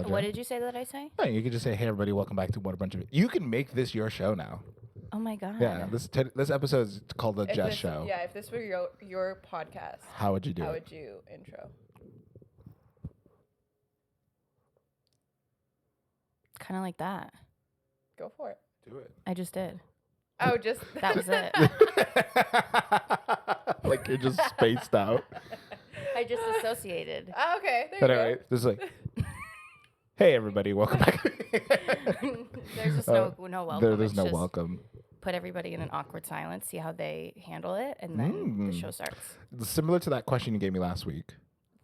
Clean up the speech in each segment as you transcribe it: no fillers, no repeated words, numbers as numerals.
What did you say that I say? No, you could just say, "Hey, everybody, welcome back to What a Bunch of." You can make this your show now. Oh my god. Yeah, this episode is called the Jess Show. Yeah, if this were your podcast, how would you do it? How would you intro? Kind of like that. Go for it. Do it. I just did. Oh, just That was it. Like you're just spaced out. I just associated. Oh, okay. There you But go. anyway, this is like, hey everybody, welcome back. There's just no welcome. There's It's no just welcome. Put everybody in an awkward silence, see how they handle it, and then the show starts. Similar to that question you gave me last week.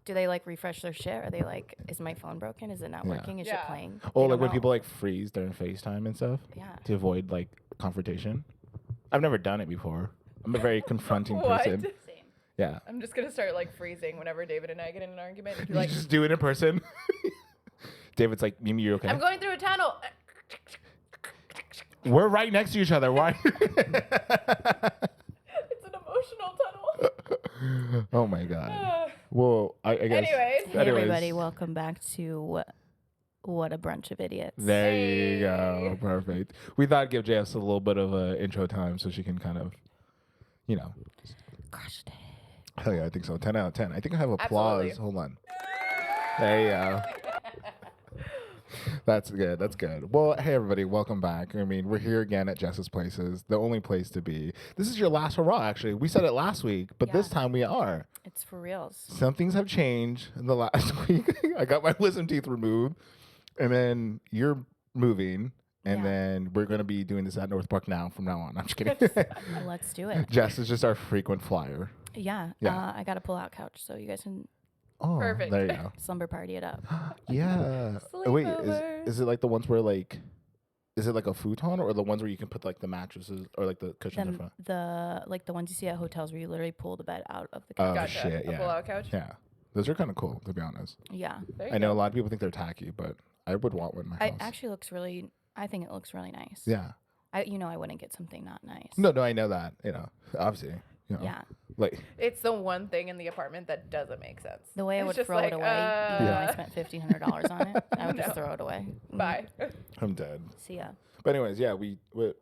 Do they like refresh their shit? Are they like, is my phone broken? Is it not working? Is it playing? Oh, They like don't when know. people like freeze during FaceTime and stuff. Yeah. To avoid like confrontation. I've never done it before. I'm a very confronting What? person. Same. Yeah. I'm just gonna start like freezing whenever David and I get in an argument. You Like, just do it in person. David's like, Mimi, you okay? I'm going through a tunnel. We're right next to each other. Why? It's an emotional tunnel. Oh my god. Well, I guess. Anyways. Hey everybody, welcome back to What a Bunch of Idiots. There you go. Perfect. We thought I'd give Jess a little bit of intro time so she can kind of, Crushed it. Hell yeah, I think so. 10 out of 10. I think I have applause. Absolutely. Hold on. There you go. That's good. That's good. Well, hey, everybody. Welcome back. I mean, we're here again at Jess's Places, the only place to be. This is your last hurrah, actually. We said it last week, but this time we are. It's for reals. Some things have changed in the last week. I got my wisdom teeth removed, and then you're moving, and then we're going to be doing this at North Park from now on. I'm just kidding. Let's do it. Jess is just our frequent flyer. Yeah. I got a pull-out couch, so you guys can Oh, Perfect. there you go. slumber party it up. Yeah. Wait, Sleepovers. is it like the ones where like, is it like a futon or the ones where you can put like the mattresses or like the cushions in front? The ones you see at hotels where you literally pull the bed out of the Oh couch. Gotcha. shit! A Yeah. pull-out couch? Yeah. Those are kind of cool, to be honest. Yeah. There you I know a go. lot of people think they're tacky, but I would want one in my house. It actually looks really. I think it looks really nice. Yeah. I wouldn't get something not nice. No, I know that. Obviously. Yeah. Like. It's the one thing in the apartment that doesn't make sense. The way I It's would just throw like, it away, even though I spent $1,500 on it, I would just throw it away. Bye. I'm dead. See ya. But anyways, yeah.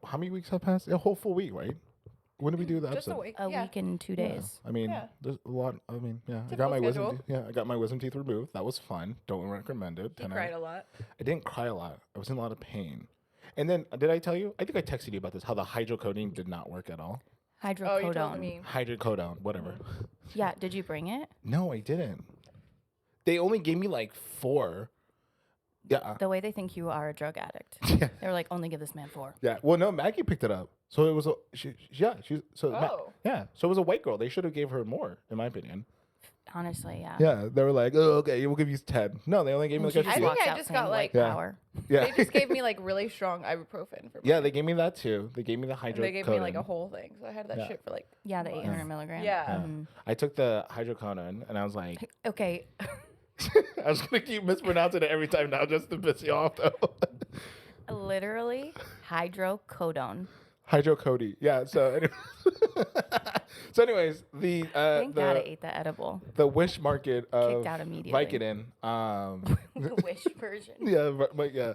How many weeks have passed? A whole full week, right? When did we do the Just episode? a week. A week and 2 days. I mean, Yeah. there's a lot. I mean, yeah. I Typical got my wisdom. schedule. I got my wisdom teeth removed. That was fun. Don't recommend it. He 10 cried a lot. I didn't cry a lot. I was in a lot of pain. And then, did I tell you? I think I texted you about this. How the hydrocodone did not work at all. Oh, you told Hydrocodone. me. Hydrocodone, whatever. Yeah. Did you bring it? No, I didn't. They only gave me like 4. Yeah. The way they think you are a drug addict. Yeah. They were like, only give this man 4. Yeah. Well, no, Maggie picked it up. So it was a Oh. yeah. So it was a white girl. They should have gave her more, in my opinion. Honestly, yeah. Yeah. They were like, oh, okay, we'll give you 10. No, they only gave me And like she a I few. think walks I out just saying got, like- white Yeah. power. Yeah. They just gave me like really strong ibuprofen for Yeah, they gave me that too. They gave me the hydrocodone. They gave me like a whole thing. So I had that Yeah. shit for like Yeah, the 800 milligram. Yeah. Mhm. I took the hydrocodone and I was like, Okay. I was gonna keep mispronouncing it every time now just to piss you off though. Literally, hydrocodone. Hydrocodone. Yeah. So, anyways, the Thank God I ate that edible. the wish market of Kicked out immediately. Vicodin. The wish version. Yeah, but yeah,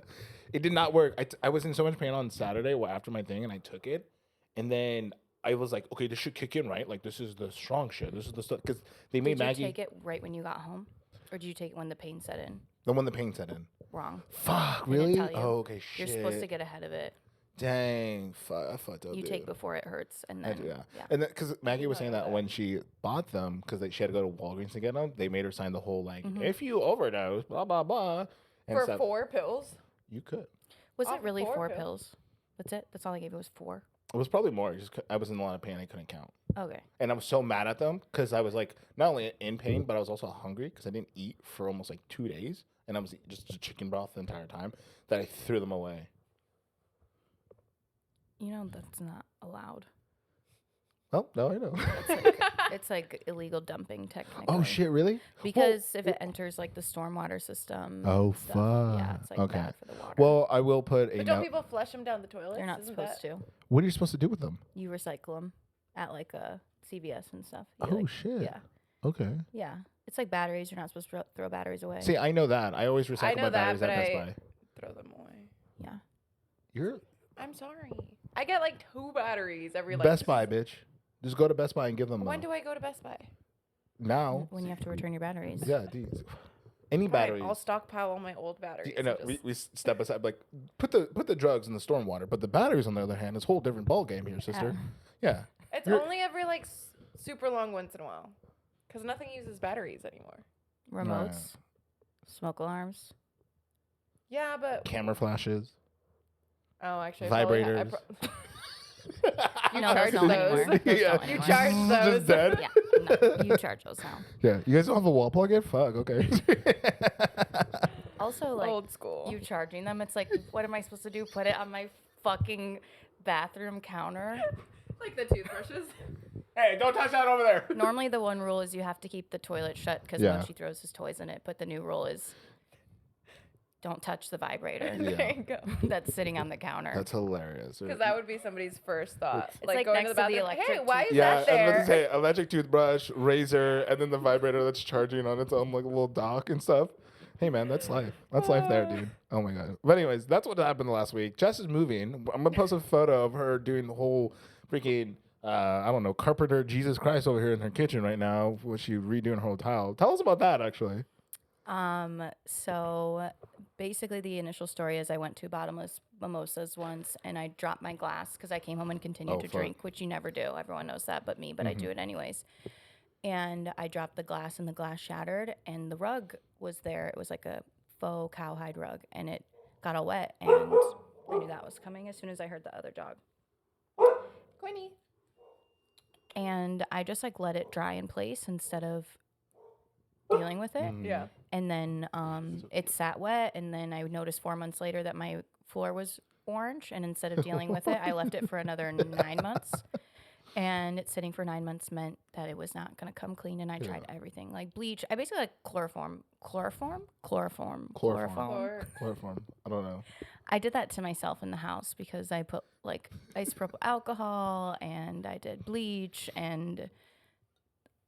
it did not work. I was in so much pain on Saturday after my thing, and I took it, and then I was like, okay, this should kick in, right? Like this is the strong shit. This is the stuff because they made Did you Maggie take it right when you got home? Or did you take it when the pain set in? the one the pain set in. Wrong. Fuck, They didn't really? tell you. Oh, okay, shit. You're supposed to get ahead of it. Dang, fuck, I fucked up. You dude. take before it hurts, and I then do, yeah. And because Maggie was saying that when she bought them, because she had to go to Walgreens to get them, they made her sign the whole like, if you overdose, blah blah blah. And for stuff. 4 pills. You could. was Oh, it really 4 4 pills. pills? That's it. That's all I gave. It was 4. It was probably more. I was in a lot of pain. I couldn't count. Okay. And I was so mad at them because I was like not only in pain, but I was also hungry because I didn't eat for almost like 2 days. And I was just chicken broth the entire time that I threw them away. You know that's not allowed. Oh, no, I know. It's like illegal dumping technically. Oh, shit, really? Because if it enters like the stormwater system. Oh, stuff, fuck. Yeah, it's like Okay. bad for the water. Well, I will put a But don't note. people flush them down the toilet? they're not supposed to. What are you supposed to do with them? You recycle them at like a CVS and stuff. Oh, shit. Yeah. Okay. Yeah. It's like batteries. You're not supposed to throw batteries away. See, I know that. I always recycle know my that, batteries at but Best I- Buy. Throw them away. Yeah. You're I'm sorry. I get like 2 batteries every like. Best Buy, bitch. Just go to Best Buy and give them When do I go to Best Buy? now. When you have to return your batteries. Yeah, these. Any Fine, batteries. I'll stockpile all my old batteries. You know, and we, just- we step aside, like put the drugs in the storm water, but the batteries, on the other hand, is a whole different ball game here, sister. Yeah. It's you're- only every like super long once in a while, because nothing uses batteries anymore. Remotes. Smoke alarms. Yeah, but Camera flashes. oh, actually, I probably Vibrators. You No, charge those don't those. anymore. Those Yeah. don't You anymore. charge those. Just dead. Yeah. No, you charge those now. Yeah. You guys don't have a wall plug in? Fuck. Okay. Also, like, Old school. you charging them, it's like, what am I supposed to do? Put it on my fucking bathroom counter? Like the toothbrushes. Hey, don't touch that over there. Normally, the one rule is you have to keep the toilet shut because Yeah. once he throws his toys in it. But the new rule is don't touch the vibrator There you go. that's sitting on the counter. That's hilarious. Because that would be somebody's first thought. It's like like going next to to the the bathroom. Hey, electric why is yeah, that I was there? about to say electric toothbrush, razor, and then the vibrator that's charging on its own like little dock and stuff. Hey man, that's life. That's life there, dude. Oh my god. But anyways, that's what happened last week. Jess is moving. I'm gonna post a photo of her doing the whole freaking I don't know, carpenter Jesus Christ over here in her kitchen right now. Was she redoing her whole tile? Tell us about that actually. So basically the initial story is I went to Bottomless Mimosas once and I dropped my glass because I came home and continued Oh, to fuck. drink, which you never do. Everyone knows that but me, but I do it anyways. And I dropped the glass and the glass shattered and the rug was there. It was like a faux cowhide rug and it got all wet and I knew that was coming as soon as I heard the other dog. Queenie. And I just like let it dry in place instead of dealing with it. Yeah. And then it sat wet. And then I noticed 4 months later that my floor was orange. And instead of dealing with it, I left it for another 9 months. And it sitting for 9 months meant that it was not going to come clean. And I tried everything like bleach. I basically like chloroform. Chlor- Chloroform. I don't know. I did that to myself in the house because I put like isopropyl alcohol and I did bleach and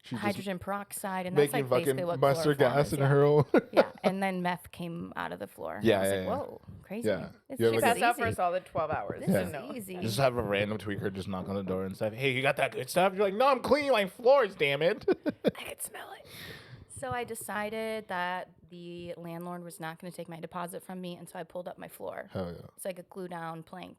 She's just hydrogen peroxide. And that's making like basically fucking what mustard chloroform gas is, in yeah. her own. Yeah, and then meth came out of the floor. Yeah, I was yeah, like, yeah. whoa, crazy. Yeah. This You ever is get- Passed out for a easy. solid 12 hours. This Didn't is know. easy. Just have a random tweaker just knock on the door and say, "Hey, you got that good stuff?" You're like, "No, I'm cleaning my floors, damn it." I could smell it. So I decided that the landlord was not going to take my deposit from me, and so I pulled up my floor. Hell yeah. It's like a glue down plank.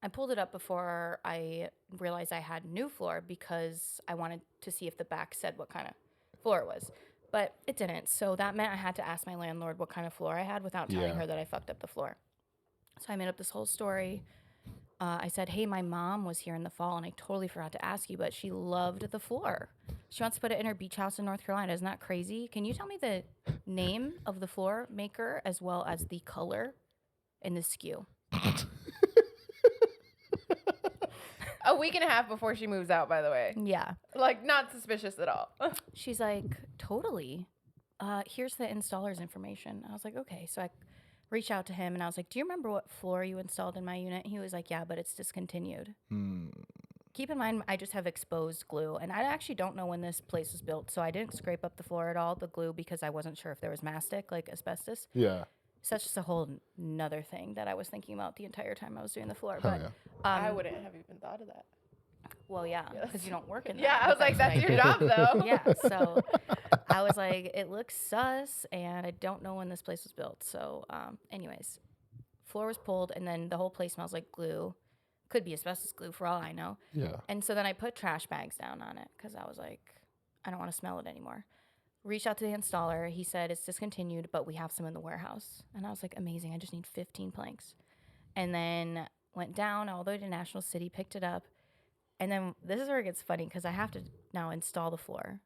I pulled it up before I realized I had new floor because I wanted to see if the back said what kind of floor it was. But it didn't. So that meant I had to ask my landlord what kind of floor I had without telling Yeah. her that I fucked up the floor. So I made up this whole story. I said, hey, my mom was here in the fall and I totally forgot to ask you, but she loved the floor. She wants to put it in her beach house in North Carolina. Isn't that crazy? Can you tell me the name of the floor maker as well as the color and the SKU? A week and a half before she moves out, by the way. Yeah. Like, not suspicious at all. She's like, totally. Here's the installer's information. I was like, okay. So I reached out to him and I was like, do you remember what floor you installed in my unit? He was like, yeah, but it's discontinued. Keep in mind, I just have exposed glue. And I actually don't know when this place was built. So I didn't scrape up the floor at all, the glue, because I wasn't sure if there was mastic, like asbestos. Yeah. So that's just a whole nother thing that I was thinking about the entire time I was doing the floor. Hell But yeah. I wouldn't have even thought of that. well, yeah, because you don't work in that. Yeah, I but was like, that's what your I job, do. though. Yeah, so I was like, it looks sus, and I don't know when this place was built. So, anyways, floor was pulled, and then the whole place smells like glue. Could be asbestos glue for all I know. Yeah. And so then I put trash bags down on it because I was like, I don't want to smell it anymore. Reached out to the installer. He said it's discontinued, but we have some in the warehouse. And I was like, amazing. I just need 15 planks. And then went down all the way to National City, picked it up. And then this is where it gets funny because I have to now install the floor.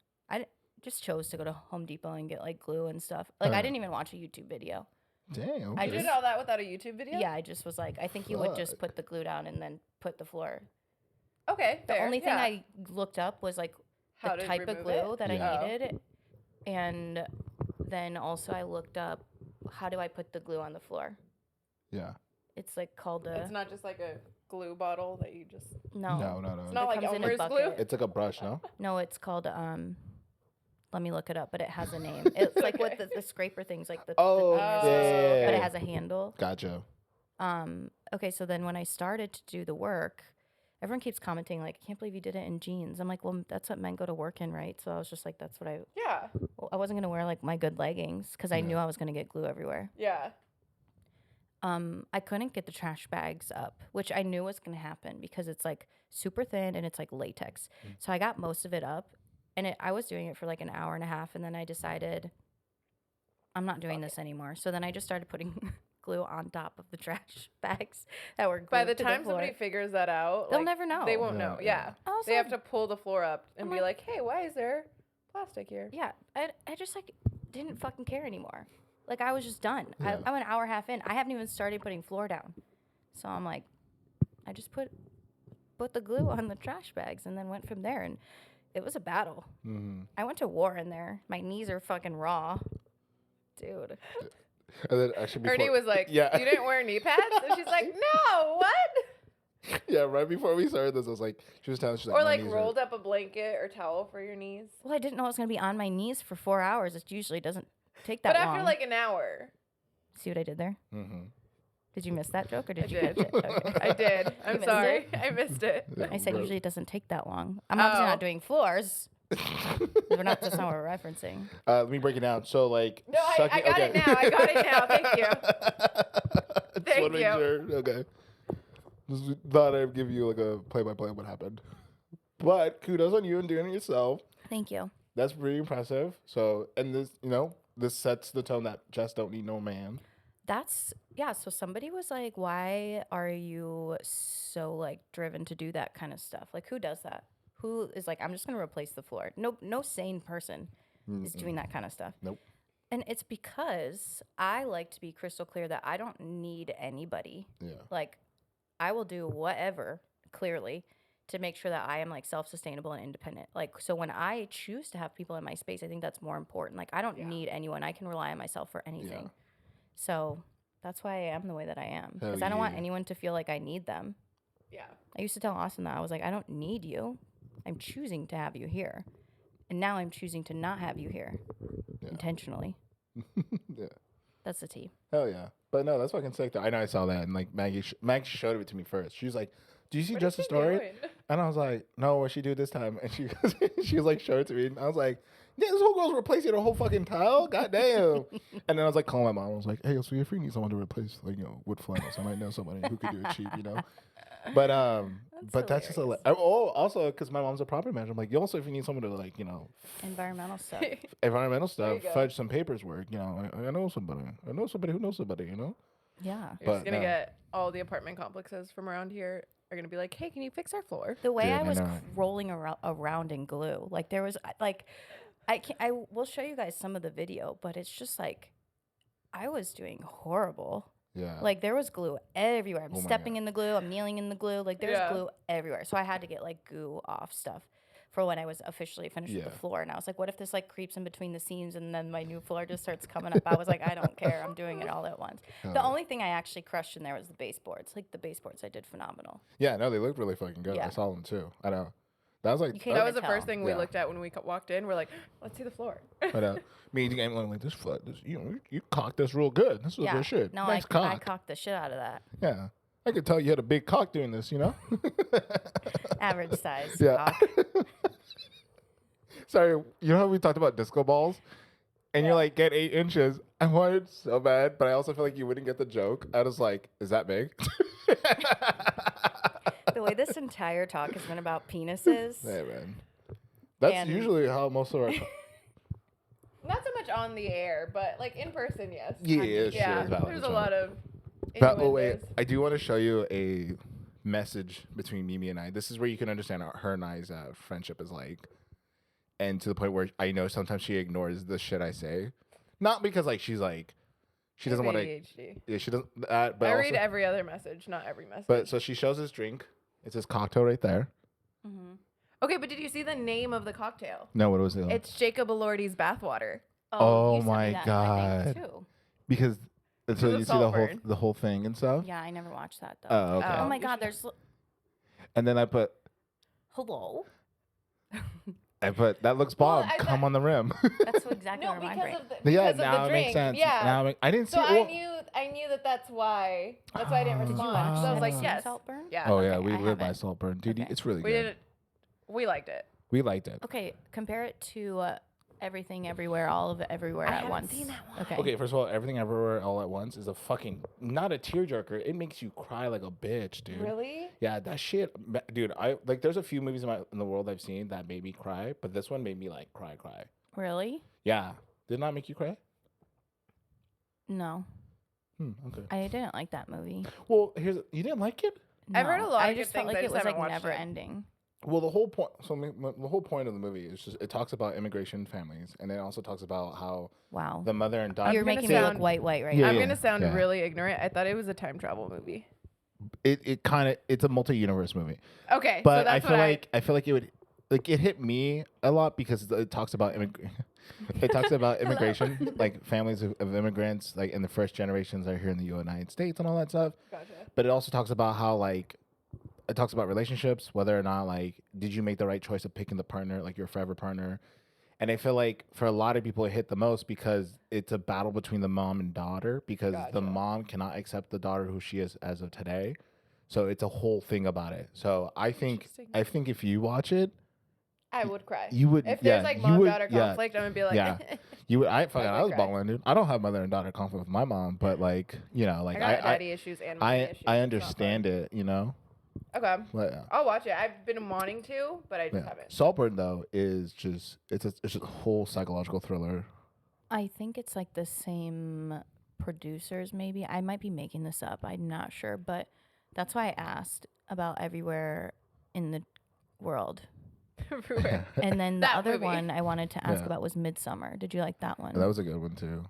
Just chose to go to Home Depot and get like glue and stuff. Like I didn't even watch a YouTube video. Damn. I You okay. did all that without a YouTube video? Yeah, I just was like, I think you would just Fuck. put the glue down and then put the floor. Okay, The fair, only thing yeah. I looked up was like How the to type of remove glue it? that Yeah. I needed. And then also I looked up how do I put the glue on the floor. Yeah. It's like called a It's not just like a glue bottle that you just. No. No. It's not It like comes in a Elmer's glue. bucket. It's like a brush, no? No, it's called let me look it up, but it has a name. It's like what the scraper things, like the Oh, dingers, yeah. but it has a handle. Gotcha. Okay, so then when I started to do the work, everyone keeps commenting like, I can't believe you did it in jeans. I'm like, well, that's what men go to work in, right? So I was just like, that's what Yeah. I wasn't gonna wear like my good leggings because I knew I was gonna get glue everywhere. Yeah. I couldn't get the trash bags up, which I knew was gonna happen because it's like super thin and it's like latex. So I got most of it up, and I was doing it for like an hour and a half, and then I decided I'm not doing this anymore. So then I just started putting glue on top of the trash bags that were glued By the to time floor. somebody figures that out, They'll like, never know. They won't Yeah, know. yeah. Yeah. Also, They have to pull the floor up and I'm be like- like, hey, why is there plastic here? Yeah, I just like didn't fucking care anymore. Like I was just done. Yeah. I'm an hour and a half in. I haven't even started putting floor down. So I'm like, I just put the glue on the trash bags and then went from there. And it was a battle. Mm-hmm. I went to war in there. My knees are fucking raw, dude. And then actually Ernie was like, yeah. you didn't wear knee pads? And she's like, no, what? Yeah, right before we started this, I was like, she was telling, she's like, Or my like knees rolled up a blanket or towel for your knees. Well, I didn't know I was gonna be on my knees for 4 hours. It usually doesn't take that But long. after like an hour. See what I did there? Mm-hmm. Did you miss that joke or did I you did. catch it? Okay. I did. You I'm missed sorry. it? I missed it. I said usually it doesn't take that long. I'm obviously Oh. not doing floors. We're not that's not what we're referencing. Let me break it down. So, like, No, I got it now. I got it now. Thank you. Just Thank wanna make you. sure. Okay. Just thought I'd give you like a play-by-play of what happened. But kudos on you and doing it yourself. Thank you. That's pretty impressive. So, and this, this sets the tone that Jess don't need no man. So somebody was like, why are you so like driven to do that kind of stuff? Like who does that? Who is like, I'm just gonna replace the floor. No sane person is doing that kind of stuff. Nope. And it's because I like to be crystal clear that I don't need anybody. Yeah. Like I will do whatever, clearly, to make sure that I am like self-sustainable and independent. Like so when I choose to have people in my space, I think that's more important. Like I don't need anyone. I can rely on myself for anything. Yeah. So that's why I am the way that I am. Hell Because I don't want yeah. anyone to feel like I need them. Yeah. I used to tell Austin that. I was like, I don't need you. I'm choosing to have you here. And now I'm choosing to not have you here intentionally. Yeah. That's the T. Hell yeah. But no, that's fucking sick though. I know I saw that, and like Maggie showed it to me first. She was like, "Do you see What is Jess's she story?" doing? And I was like, "No, what she do this time?" And she was like, "Show it to me." And I was like, "Yeah, this whole girl's replacing her whole fucking tile. Goddamn!" And then I was like, calling my mom. I was like, "Hey, so if you need someone to replace like wood flannels, I might know somebody who could do it cheap, But that's just hilarious. also because my mom's a property manager. I'm like, you also if you need someone to like Environmental stuff. environmental stuff, you go. fudge some papers work. I know somebody. I know somebody who knows somebody. Yeah. You're But just gonna no. get all the apartment complexes from around here are gonna be like, hey, can you fix our floor? The way Dude, I I was know. rolling around in glue, like there was like, I will show you guys some of the video, but it's just like, I was doing horrible. Yeah. Like there was glue everywhere. I'm Oh my stepping God. in the glue. I'm kneeling in the glue. Like there's Yeah. glue everywhere. So I had to get like goo off stuff for when I was officially finished with Yeah. the floor. And I was like, what if this like creeps in between the seams and then my new floor just starts coming up? I was like, I don't care. I'm doing it all at once. Hell The yeah. only thing I actually crushed in there was the baseboards. Like the baseboards I did phenomenal. Yeah, no, they looked really fucking good. I Yeah. saw them too. I know. That was like You can't That even was the first tell. thing we Yeah. looked at when we walked in. We're like, let's see the floor. But me and I'm like this foot. This, you cocked this real good. This was Yeah. good shit. No, nice I cock. cocked the shit out of that. Yeah, I could tell you had a big cock doing this. Average size Yeah. cock. Sorry, you know how we talked about disco balls, and you're like get 8 inches. I wanted so bad, but I also feel like you wouldn't get the joke. I was like, is that big? The way this entire talk has been about penises. Hey man, that's And- usually how most of our. Not so much on the air, but like in person, yes. Yeah, Yeah, sure. it's valid, there's it's a valid. lot of. But oh wait, innuendos. I do want to show you a message between Mimi and I. This is where you can understand her and I's friendship is like, and to the point where I know sometimes she ignores the shit I say, not because like she's like, she doesn't want to. ADHD. Yeah, she doesn't. But I also, read every other message, not every message. But so she shows this drink. It says cocktail right there. Okay, but did you see the name of the cocktail? No, what was it? It's Jacob Elordi's bathwater. Oh you sent me my that in my thing, God. too. Because And so Because you of see Saltburn. the whole thing and stuff. Yeah, I never watched that though. Oh, okay. Oh my You god, should- there's And then I put hello. that looks Well, bomb. I Come thought- on the rim. That's exactly No, where mine because brain. of the Yeah, because now of the it drink. makes sense. Yeah. Now I didn't see. So well, I knew that's why. That's why I didn't Did you respond. watch So I was that? like, Have you yes. Saltburn? Yeah. Oh Okay, yeah, we I live by haven't. Saltburn, dude. Okay. It's really We good. didn't. We liked it. We liked it. Okay, compare it to Everything Everywhere All of It Everywhere I at haven't once. seen that one. Okay. Okay, first of all, Everything Everywhere All at Once is a fucking not a tearjerker. It makes you cry like a bitch, dude. Really? Yeah, that shit, dude. I like. There's a few movies in the world I've seen that made me cry, but this one made me like cry. Really? Yeah, did it not make you cry? No, Okay. I didn't like that movie. Well, you didn't like it. I've heard a No, lot I of good just felt things, like I it just was haven't like watched never it. ending. Well, the whole point. So the whole point of the movie is just it talks about immigration families, and it also talks about how Wow. the mother and daughter. You're gonna making me look sound- white right Yeah, I'm now. gonna sound yeah. really ignorant. I thought it was a time travel movie. It kind of it's a multi-universe movie, Okay, but so that's I feel like it would like it hit me a lot because it talks about it talks about immigration, like families of immigrants, like in the first generations that are here in the United States and all that stuff. Gotcha. But it also talks about how like it talks about relationships, whether or not like did you make the right choice of picking the partner, like your forever partner. And I feel like for a lot of people it hit the most because it's a battle between the mom and daughter because the Gotcha. mom cannot accept the daughter who she is as of today. So it's a whole thing about it. So I think if you watch it, I would cry. you would If yeah, there's like you mom would- daughter yeah, conflict, I'm gonna be like, yeah. You would I would was cry. balling, dude. I don't have mother and daughter conflict with my mom, but like, you know, I like got daddy issues and mommy issues. I It's not understand it, you know. fun. Okay, But, yeah. I'll watch it. I've been wanting to, but I just Yeah. haven't. Saltburn though is just it's just a whole psychological thriller. I think it's like the same producers, maybe. I might be making this up. I'm not sure, but that's why I asked about Everywhere in the World. Everywhere. And then the That other movie. one I wanted to ask Yeah. about was Midsummer. Did you like that one? That was a good one too.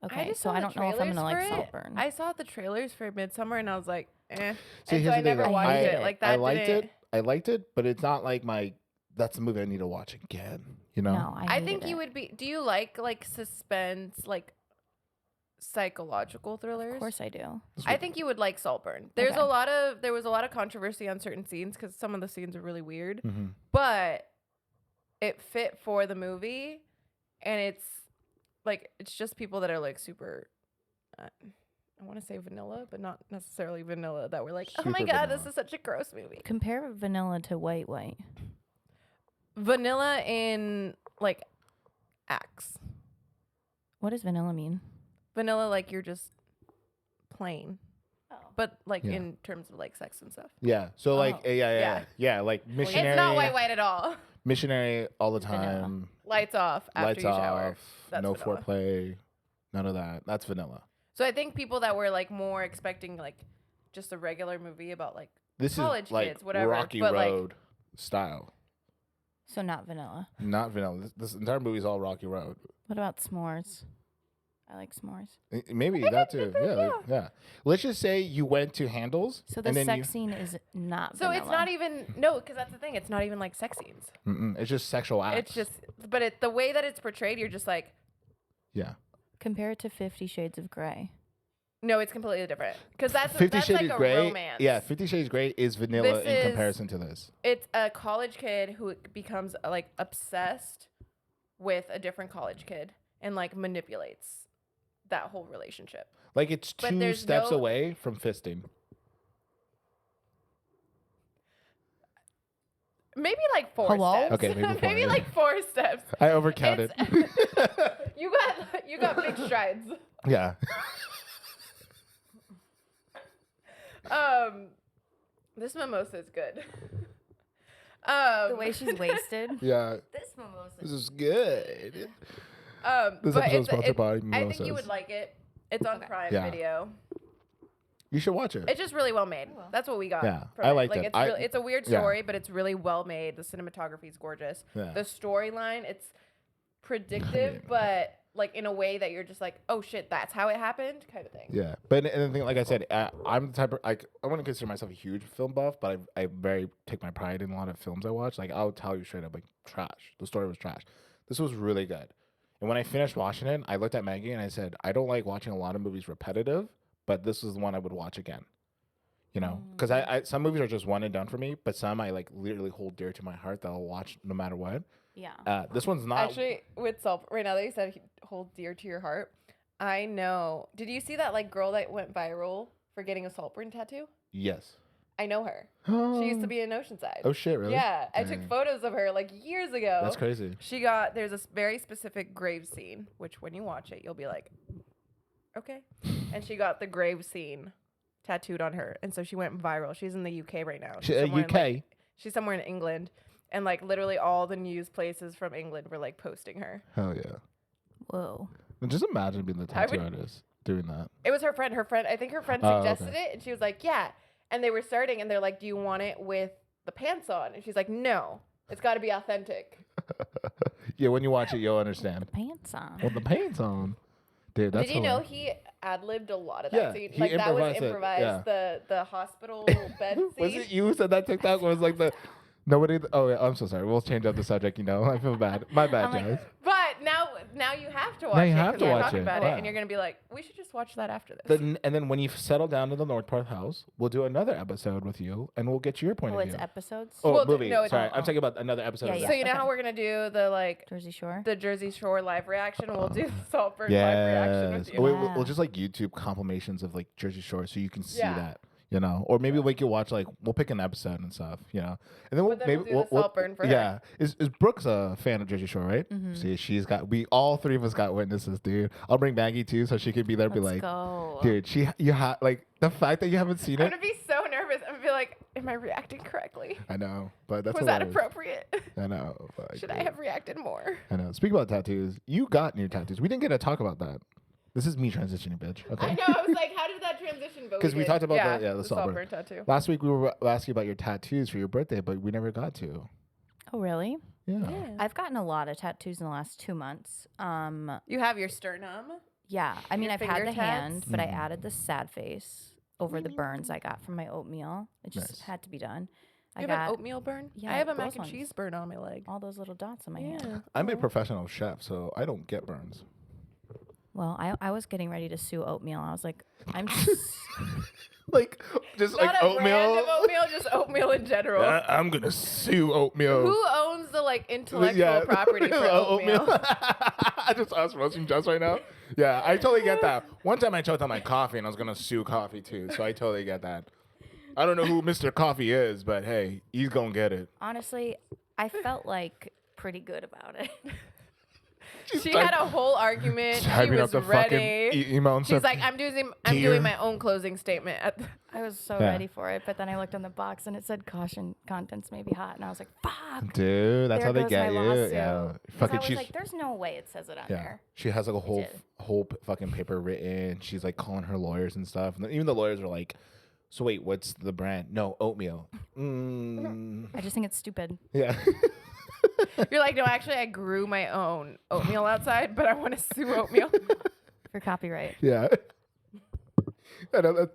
Okay, just so saw I the don't know if I'm gonna like trailers for it. Saltburn. I saw the trailers for Midsummer and I was like, eh. See, And here's so I the thing. never though. watched it. Like that I liked didn't. it. I liked it, but it's not like that's the movie I need to watch again. You know? No, I hated think it. you would be. Do you like suspense, like psychological thrillers? Of course I do. I think you would like Saltburn. There was Okay. a lot of controversy on certain scenes because some of the scenes are really weird, Mm-hmm. but it fit for the movie, and it's just people that are like super. I want to say vanilla, but not necessarily vanilla. That were like, oh my Super god, vanilla. this is such a gross movie. Compare vanilla to white. Vanilla in like acts. What does vanilla mean? Vanilla, like you're just plain, Oh. but like Yeah. in terms of like sex and stuff. Yeah. So like Oh. yeah, like missionary. It's not white at all. Missionary all the Vanilla. time. Lights off after Lights you off. shower. That's no vanilla. foreplay. None of that. That's vanilla. So I think people that were like more expecting like just a regular movie about like This college is like kids, whatever, Rocky but, like- Road style. So not vanilla. Not vanilla. This entire movie is all Rocky Road. What about s'mores? I like s'mores. Maybe that too. Yeah. Let's just say you went to Handles. So the and then sex scene is not so vanilla. it's not even because that's the thing. It's not even like sex scenes. It's just sexual acts. It's just but the way that it's portrayed, you're just like yeah. Compare it to 50 Shades of Grey. no, it's completely different because that's 50 that's Shades like a Grey. romance. Yeah, 50 Shades Grey is vanilla This in is- comparison to this. It's a college kid who becomes like obsessed with a different college kid and like manipulates that whole relationship. Like it's But 2 there's steps no- away from fisting. Maybe like 4 Hello? steps. Okay, maybe four, maybe yeah. like 4 steps. I overcounted. You got big strides. yeah. This mimosa is good. The way she's wasted. Yeah. This mimosa. This is good. This but episode's sponsored by I think mimosas. you would like it. It's on Prime Yeah. Video. You should watch it. It's just really well made. will. That's what we got. Yeah, from I liked like, it. It's it's a weird yeah. story, but it's really well made. The cinematography is gorgeous. Yeah. The storyline, it's predictive, but like in a way that you're just like, oh shit, that's how it happened, kind of thing. Yeah, but and the thing, like I said, I'm the type of like I wouldn't consider myself a huge film buff, but I very take my pride in a lot of films I watch. Like I'll tell you straight up, like trash. The story was trash. This was really good. And when I finished watching it, I looked at Maggie and I said, I don't like watching a lot of movies repetitive, but this is the one I would watch again. You know, because I some movies are just one and done for me, but some I like literally hold dear to my heart that I'll watch no matter what. Yeah. This one's not. Actually, with salt, right now that you said hold dear to your heart, I know. Did you see that like girl that went viral for getting a salt burn tattoo? Yes. I know her. She used to be in Oceanside. Oh shit! Really? Yeah, I took Dang. photos of her like years ago. That's crazy. There's a very specific grave scene, which when you watch it, you'll be like, okay. And she got the grave scene tattooed on her, and so she went viral. She's in the UK right now. She's somewhere UK. she's somewhere in England, and like literally all the news places from England were like posting her. Hell yeah! Whoa. And just imagine being the tattoo artist doing that. It was her friend. I think her friend suggested it, and she was like, yeah. And they were starting, and they're like, do you want it with the pants on? And she's like, no, it's got to be authentic. Yeah, when you watch it, you'll understand. Pants on. With the pants on, dude. That's Did you know hilarious. he ad-libbed a lot of Yeah, that scene? he Like that was improvised it, improvised. yeah. The hospital bed scene. Was it you who said that TikTok was like the nobody? Oh yeah, I'm so sorry. We'll change up the subject. You know, I feel bad. My bad, I'm like, guys. But now you have to watch Now it. you have 'cause to we're watch talking it. about Wow. it, and you're gonna be like, we should just watch that after this. And then when you settle down to the North Park house, we'll do another episode with you, and we'll get your point Oh, of it's view. episodes? Oh, Well, movie. no, it's- Sorry, I'm talking about another episode. Yeah, of yeah. So that. you know Okay. how we're gonna do the like Jersey Shore? the Jersey Shore live reaction? We'll do the Saltburn live reaction with you. We'll Yeah. just like YouTube compilations of like Jersey Shore, so you can see Yeah. that. You know, or maybe like you'll watch like we'll pick an episode and stuff. You know, and then we'll But then maybe we'll do the Saltburn for her. Yeah, is Brooks a fan of Jersey Shore? Right. Mhm. See, she's got all three of us got witnesses, dude. I'll bring Maggie too, so she could be there. And be Let's like, go. dude, you have like the fact that you haven't seen I'm it. gonna be so nervous. I'm gonna be like, am I reacting correctly? I know, but that's Was that hilarious. appropriate? I know. But, Should I have reacted more? I know. Speaking about tattoos, you got new tattoos. We didn't get to talk about that. This is me transitioning, bitch. Okay. I know. I was like, how did that transition? But Because we did. talked about the the Saltburn. tattoo. Last week we were asking about your tattoos for your birthday, but we never got to. Oh, really? Yeah. I've gotten a lot of tattoos in the last 2 months. You have your sternum. Yeah. I mean, Your I've had finger the hand, tats? but I added the sad face over the burns I got from my oatmeal. It just Nice. had to be done. I You got have an oatmeal burn? Yeah, I have a those mac and ones. cheese burn on my leg. all those little dots on my hand. I'm a professional chef, so I don't get burns. Well, I was getting ready to sue oatmeal. I was like, I'm Like, just Not like a brand oatmeal. of oatmeal, just oatmeal in general. I'm going to sue oatmeal. Who owns the like intellectual property for oatmeal? I just was roasting Jess right now. Yeah, I totally get that. One time I choked on my coffee and I was going to sue coffee too, so I totally get that. I don't know who Mr. Coffee is, but hey, he's going to get it. honestly, I felt like pretty good about it. She had a whole argument. She typing was up the fucking ready. email and She's stuff. like, I'm doing Dear- my own closing statement. I was so Yeah. ready for it, but then I looked on the box and it said caution, contents may be hot, and I was like, fuck. Dude, that's There how they goes get my you. lawsuit. Yeah. 'Cause Fucking I was she's like, there's no way it says it on yeah. there. She has like a whole did. fucking paper written. She's like calling her lawyers and stuff. And then even the lawyers are like, so wait, what's the brand? No, oatmeal. I just think it's stupid. Yeah. You're like, no, actually, I grew my own oatmeal outside, but I want to sue oatmeal. For copyright. Yeah. I know that.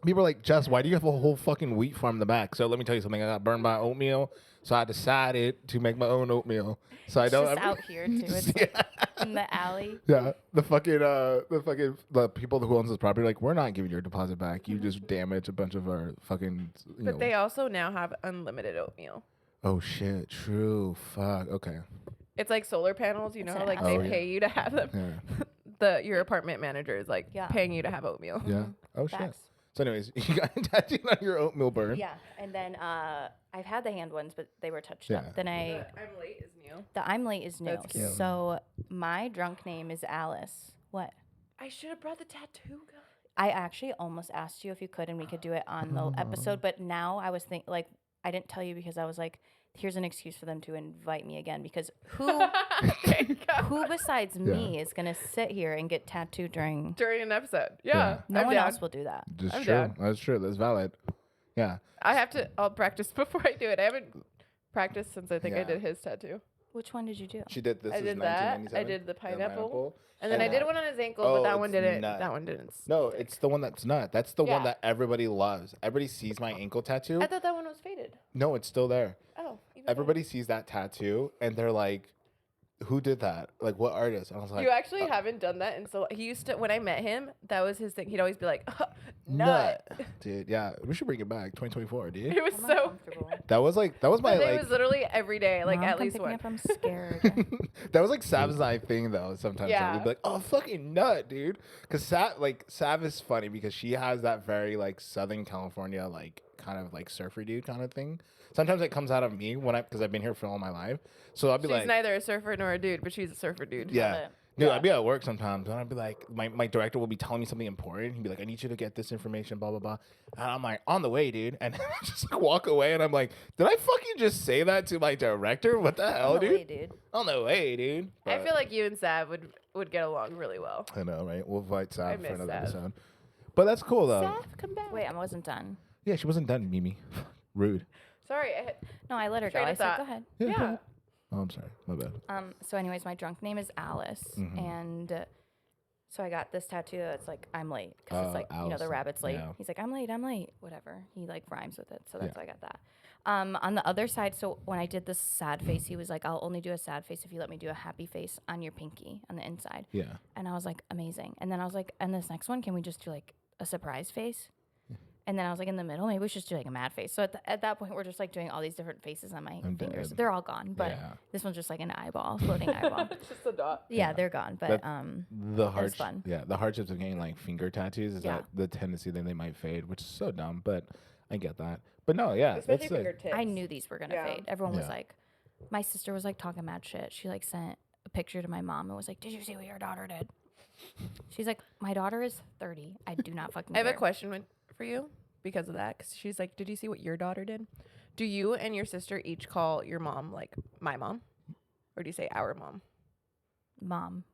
People are like, Jess, why do you have a whole fucking wheat farm in the back? So let me tell you something. I got burned by oatmeal, so I decided to make my own oatmeal. So I It's don't. just out here too. It's like in the alley. Yeah, the people who owns this property, like, we're not giving your deposit back. You just damage a bunch of our fucking. You know. But they also now have unlimited oatmeal. Oh shit! True. Fuck. Okay. It's like solar panels, you know, It's how, an like Oh, they yeah. pay you to have them. Yeah. Your apartment manager is like Yeah. paying you to have oatmeal. Yeah. Oh shit. Facts. So, anyways, you got tattooed on your oatmeal burn. Yeah, and then I've had the hand ones, but they were touched Yeah. up. Then I'm late is new. the I'm late is new. That's cute. So my drunk name is Alice. What? I should have brought the tattoo gun. I actually almost asked you if you could, and we could do it on the episode. But now I was thinking, like, I didn't tell you because I was like, here's an excuse for them to invite me again. Because who besides me is gonna sit here and get tattooed during? During an episode. Yeah. Yeah. No I'm one down. else will do that. Just I'm true. down. That's true. That's valid. Yeah. I'll practice before I do it. I haven't practiced since I think I Yeah. did his tattoo. Which one did you do? She did this. I is did that. 1997, I did the pineapple. And And then I did one on his ankle, but that one it's didn't. nut. That one didn't. No, stick. it's the one that's not. That's the one Yeah. that everybody loves. Everybody sees my ankle tattoo. I thought that one was faded. No, it's still there. Oh. even Everybody sees that tattoo and they're like, who did that? Like, what artist? And I was like, You actually haven't done that, and so he used to. When I met him, that was his thing. He'd always be like, "Nut." dude. Yeah, we should bring it back. 2024, dude. It was I'm so. uncomfortable. That was my It like. was literally every day, like Mom, at come least pick me one. up, I'm scared. That was like Sav's and I thing though. Sometimes like, Yeah. we'd be like, "Oh, fucking nut, dude," because Sav is funny because she has that very like Southern California like kind of like surfer dude kind of thing. Sometimes it comes out of me because I've been here for all my life. So I'll be She's like, neither a surfer nor a dude, but she's a surfer dude. yeah. it. Dude, Yeah. I'd be at work sometimes, and I'd be like, my director will be telling me something important. He'd be like, I need you to get this information, blah, blah, blah. And I'm like, on the way, dude. And I just like, walk away, and I'm like, did I fucking just say that to my director? What the hell, On the dude? way, dude. On the way, dude. I But- feel like you and Sav would get along really well. I know, right? We'll invite I Sav for miss another Sav. episode. But that's cool, though. Sav, come back. Wait, I wasn't done. Yeah, she wasn't done, Mimi. Rude. Sorry. No, I let her go. Train I of said, thought. go ahead. Yeah. Yeah. go ahead. Oh, I'm sorry. My bad. So anyways, my drunk name is Alice, Mhm. and so I got this tattoo that's like I'm late because Oh, it's like you know the Allison. rabbit's late. Yeah. He's like I'm late, whatever. He like rhymes with it, so that's Yeah. why I got that. On the other side, so when I did this sad face, he was like, I'll only do a sad face if you let me do a happy face on your pinky on the inside. Yeah. And I was like, amazing. And then I was like, and this next one, can we just do like a surprise face? And then I was like, in the middle, maybe we should just do like a mad face. So at that point, we're just like doing all these different faces on my I'm fingers. dead. They're all gone, but Yeah. this one's just like an eyeball, floating eyeball. Just a dot. Yeah, they're gone. But The was fun. Yeah, the hardships of getting like finger tattoos is Yeah. that the tendency that they might fade, which is so dumb, but I get that. But no, yeah, Especially that's fingertips. I knew these were gonna Yeah. fade. Everyone was Yeah. like, my sister was like talking mad shit. She like sent a picture to my mom and was like, "Did you see what your daughter did?" She's like, "My daughter is 30. I do not fucking." I have a care." question for you because of that. Because she's like, "Did you see what your daughter did?" Do you and your sister each call your mom like my mom, or do you say our mom? Mom.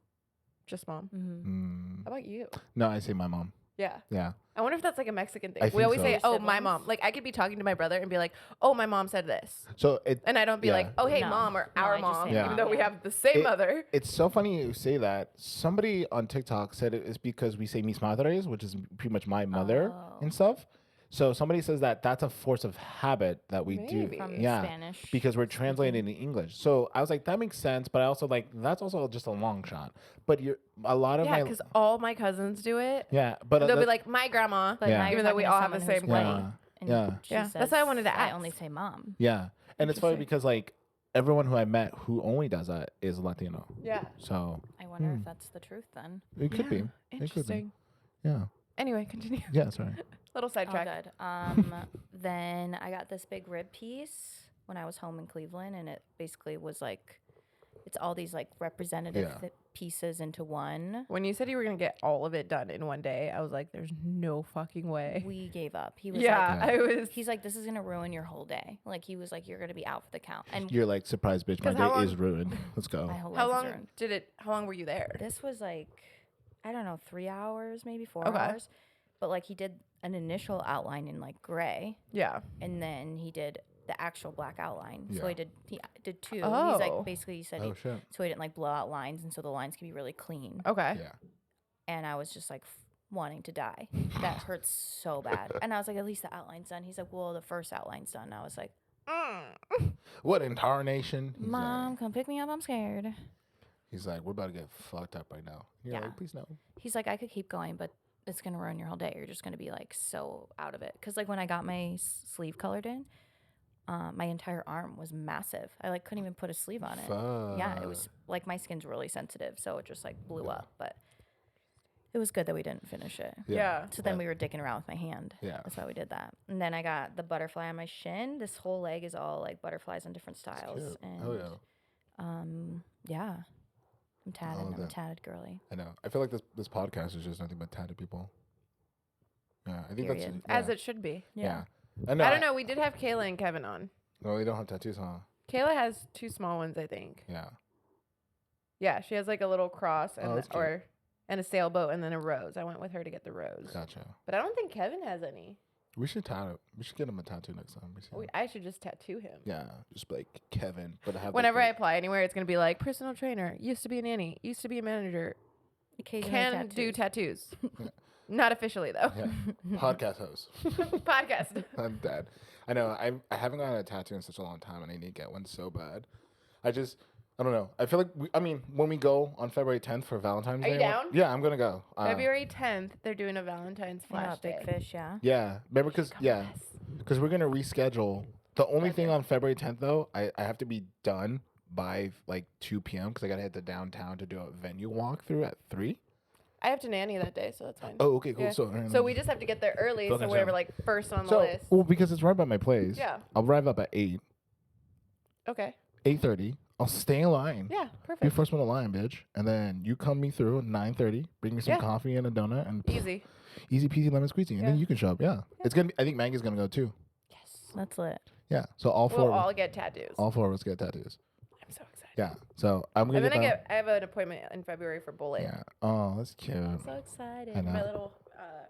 Just mom. Mm-hmm. How about you? No, I say my mom. Yeah. Yeah. I wonder if that's like a Mexican thing. I We think always so. say, Your "Oh, my siblings? mom." Like I could be talking to my brother and be like, "Oh, my mom said this," So and I don't be Yeah. like, "Oh, hey, No. mom," or No, "our I just mom," say Yeah. even mom, though we yeah. have the same It- mother. it's so funny you say that. Somebody on TikTok said it's because we say mis madres, which is pretty much my mother Oh. and stuff. So somebody says that that's a force of habit that we Maybe. do. From Yeah. Spanish. Because we're translating in English. So I was like, that makes sense, but I also like that's also just a long shot. But you're a lot of Yeah, my because all my cousins do it. yeah, but They'll that- be like, "My grandma," But Yeah. now you're even though we talking to all have the someone who's same white, grandma. and Yeah. she Yeah, that's why I says, wanted to I ask. only say mom. yeah, and it's funny Interesting. because like everyone who I met who only does that is Latino. Yeah. So I wonder if that's the truth then. it could be. It could be. Interesting. Yeah. Anyway, continue. Yeah. Sorry. Little Oh, sidetrack. good. Then I got this big rib piece when I was home in Cleveland, and it basically was like, it's all these like representative Yeah. pieces into one. When you said you were gonna get all of it done in one day, I was like, "There's no fucking way." We gave up. He was Yeah, like, I was. he's like, this is gonna ruin your whole day. Like he was like, you're gonna be out for the count. And You're like surprise, bitch. My 'Cause how day is long- ruined. Let's go. my whole How life is long ruined. did it? How long were you there? This was like, I don't know, 3 hours, maybe 4 Okay. hours. But like he did an initial outline in like gray, Yeah. and then he did the actual black outline. So Yeah. he did two. He's Oh. like basically he said Oh he, shit. so he didn't like blow out lines, and so the lines can be really clean. Okay. Yeah. And I was just like wanting to die. That hurts so bad. And I was like, at least the outline's done. He's like, well, the first outline's done. I was like, What in tarnation? Mom, come pick me up. I'm scared. He's like, we're about to get fucked up right now. You're Yeah. like, please no. He's like, I could keep going, but it's gonna ruin your whole day. You're just gonna be like so out of it. Cause like when I got my sleeve colored in, my entire arm was massive. I like couldn't even put a sleeve on it. Yeah, it was like my skin's really sensitive, so it just like blew Yeah. up. But it was good that we didn't finish it. Yeah. So then we were dicking around with my hand. Yeah. That's why we did that. And then I got the butterfly on my shin. This whole leg is all like butterflies in different styles. Cute. And Oh yeah. yeah. I'm tatted. love I'm a that. tatted girly. I know. I feel like this podcast is just nothing but tatted people. Yeah, I think Period. that's As it should be. yeah. Yeah. I know. I don't know. We did have Kayla and Kevin on. No, they don't have tattoos, huh? Kayla has 2 small ones, I think. Yeah. Yeah, she has like a little cross and Oh, that's cute. or and a sailboat and then a rose. I went with her to get the rose. Gotcha. But I don't think Kevin has any. We should tattoo. We should get him a tattoo next time. We see. I should just tattoo him. Yeah, just like Kevin, but have Whenever I like, apply anywhere, it's gonna be like personal trainer, used to be a nanny, used to be a manager, Occasionally can do tattoos. Not officially though. yeah, podcast host. Podcast. I'm dead. I know. I haven't gotten a tattoo in such a long time, and I need to get one so bad. I I don't know. I feel like when we go on February 10th for Valentine's Are Day. you down? Yeah, I'm gonna go. February 10th, they're doing a Valentine's You know, flash Big day. Fish, yeah. Yeah, remember because we're gonna reschedule. The only thing Okay. on February 10th though, I have to be done by like 2 p.m. because I gotta head to downtown to do a venue walkthrough at 3. I have to nanny that day, so that's fine. Oh, okay, cool. Yeah. So we just have to get there early, so Okay, we're so- like first on the So, list. well, because it's right by my place. Yeah. I'll arrive up at 8, Okay. 8:30. I'll stay in line. Yeah, Be perfect. first one in line, bitch. And then you come me through at 9:30. Bring me some Yeah. coffee and a donut, and Easy. easy peasy lemon squeezy. And then Yeah. you can show up. Yeah. It's gonna be. I think Maggie's gonna go too. Yes. That's lit. Yeah. So all We'll 4. all get tattoos. all 4 of us get tattoos. I'm so excited. Yeah. So I'm gonna And then get that. I have an appointment in February for Bullet. Yeah. Oh, that's cute. I'm so excited. I know. My little,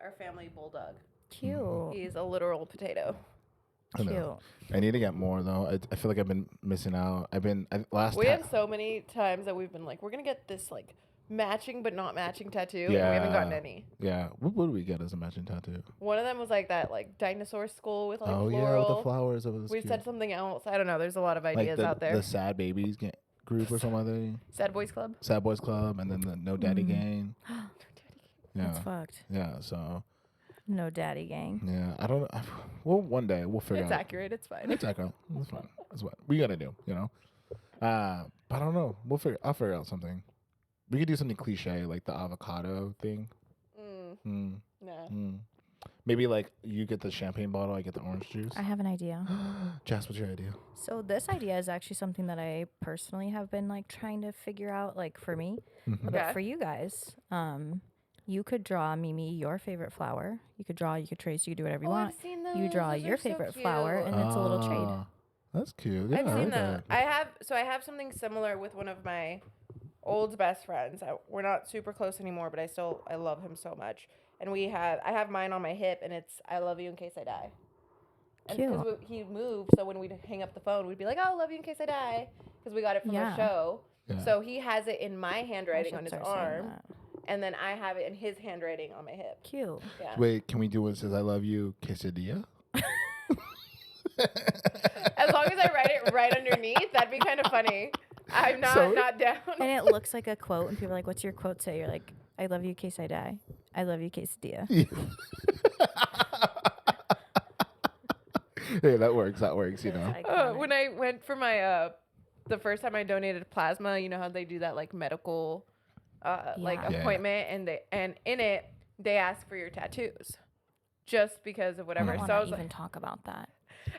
our family bulldog. Cute. He's a literal potato. I know. I need to get more though. I feel like I've been missing out. We have so many times that we've been like, we're gonna get this like matching but not matching tattoo, and we haven't gotten Yeah. any. Yeah. What would we get as a matching tattoo? One of them was like that like dinosaur skull with like Oh floral. yeah, with the flowers. That was We cute. said something else. I don't know. There's a lot of Like ideas out there. the Sad Babies group or something like that. Sad Boys Club. Sad Boys Club, and then the No Daddy Gang. Yeah. That's fucked. Yeah. So No daddy gang. yeah, I don't. Well, one day we'll figure It's out. accurate. It's fine. It's accurate. It's fine. That's what we gotta do. You know. But I don't know. I'll figure out something. We could do something cliche like the avocado thing. Nah. Maybe like you get the champagne bottle, I get the orange juice. I have an idea. Jess, what's your idea? So this idea is actually something that I personally have been like trying to figure out, like for me, but Okay. for you guys, you could draw Mimi your favorite flower. You could draw, you could trace, you could do whatever you Oh, want. I've seen those. You draw Those your are so favorite flower, cute. and it's a little trade. Ah, That's cute. Yeah, I've I seen like that. that. I have something similar with one of my old best friends. We're not super close anymore, but I love him so much. And I have mine on my hip, and it's "I love you in case I die." And Cute. because he moved, so when we'd hang up the phone, we'd be like, "Oh, love you in case I die," because we got it from Yeah. a show. Yeah. So he has it in my I handwriting should on his start saying arm, that. and then I have it in his handwriting on my hip. Cute. Yeah. Wait, can we do what says I love you quesadilla? As long as I write it right underneath, that'd be kind of funny. I'm not down. And it looks like a quote, and people are like, "What's your quote say?" You're like, "I love you in case I die. I love you quesadilla." Hey, that works. That works. You know. It's iconic. When I went for my the first time I donated plasma, you know how they do that like medical like Yeah. Yeah. appointment, and in it they ask for your tattoos, just because of I whatever. don't So I want was to even like, talk about that.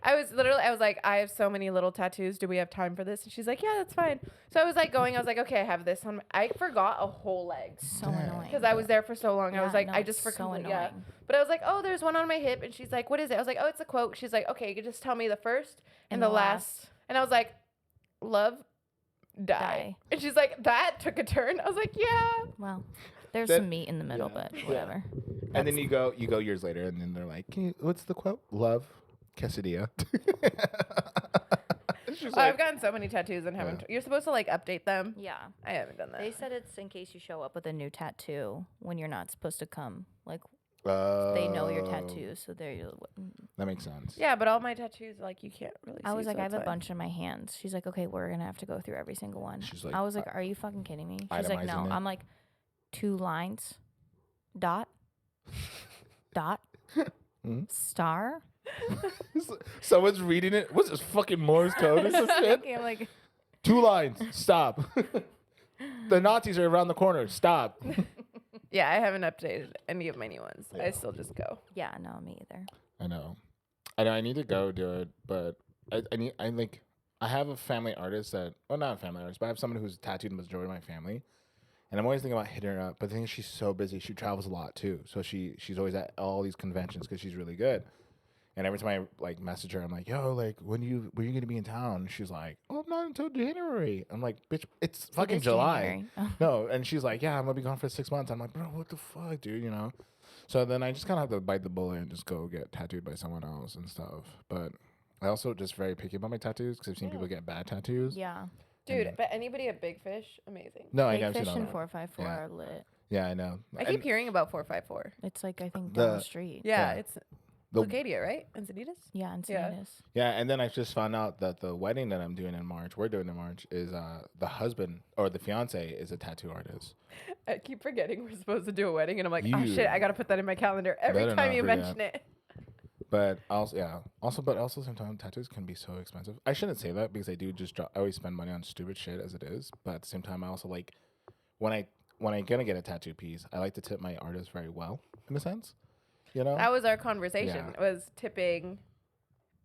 I was like, I have so many little tattoos. Do we have time for this? And she's like, yeah, that's fine. So I was like I was like, okay, I have this on. I forgot a whole leg So Damn. annoying. because I was there for so long. I was Yeah, like, no, I just it's forgot. so Yeah. annoying. But I was like, oh, there's one on my hip, and she's like, what is it? I was like, oh, it's a quote. She's like, okay, you can just tell me the first and the last. And I was like, love, die. And she's like, that took a turn. I was like, yeah. Well, there's That- some meat in the middle, yeah. but whatever. And then you go years later, and then they're like, "What's the quote? Love, quesadilla." She's I've like, gotten so many tattoos and haven't. You're supposed to like update them. Yeah. I haven't done that. They said it's in case you show up with a new tattoo when you're not supposed to come. Like they know your tattoos, so they're. That makes sense. Yeah, but all my tattoos, like, you can't really. I was see, like, so I have it's a fine. bunch in my hands. She's like, okay, we're gonna have to go through every single one. She's like, I was like, are you fucking kidding me? She's like, no. itemizing it. I'm like, 2 lines, dot, dot, Mhm. star. Someone's reading it. What's this fucking Morse code or some shit? Okay, I'm like, 2 lines. Stop. The Nazis are around the corner. Stop. Yeah, I haven't updated any of my new ones. Yeah. I still just go. yeah, no, me either. I know. I need to go do it, but I have a family artist not a family artist, but I have someone who's tattooed the majority of my family. And I'm always thinking about hitting her up, but the thing is she's so busy. She travels a lot too. So she's always at all these conventions because she's really good. And every time I like message her, I'm like, yo, like when you gonna be in town? She's like, oh, not until January. I'm like, bitch, it's fucking is July. January. Oh. No, and she's like, yeah, I'm gonna be gone for 6 months. I'm like, bro, what the fuck, dude? You know. So then I just kind of have to bite the bullet and just go get tattooed by someone else and stuff. But I also just very picky about my tattoos because I've seen people get bad tattoos. Yeah. Dude, but anybody at Big Fish, amazing. No, I Big never seen Fish all and that. 454 Yeah. are lit. Yeah, I know. I keep hearing about 454. It's like I think down The- the street. Yeah, Yeah. it's Locadia, right? Encinitas? Yeah, and Yeah. Yeah, and then I just found out that the wedding that I'm doing in March, we're doing in March, is the husband or the fiance is a tattoo artist. I keep forgetting we're supposed to do a wedding, and I'm like, oh You shit, I gotta put that in my calendar every better time not you forget. mention it. But also sometimes tattoos can be so expensive. I shouldn't say that because I do just I always spend money on stupid shit as it is. But at the same time, I also like when I'm gonna get a tattoo piece, I like to tip my artist very well in a sense. You know? That was our conversation. Yeah. Was tipping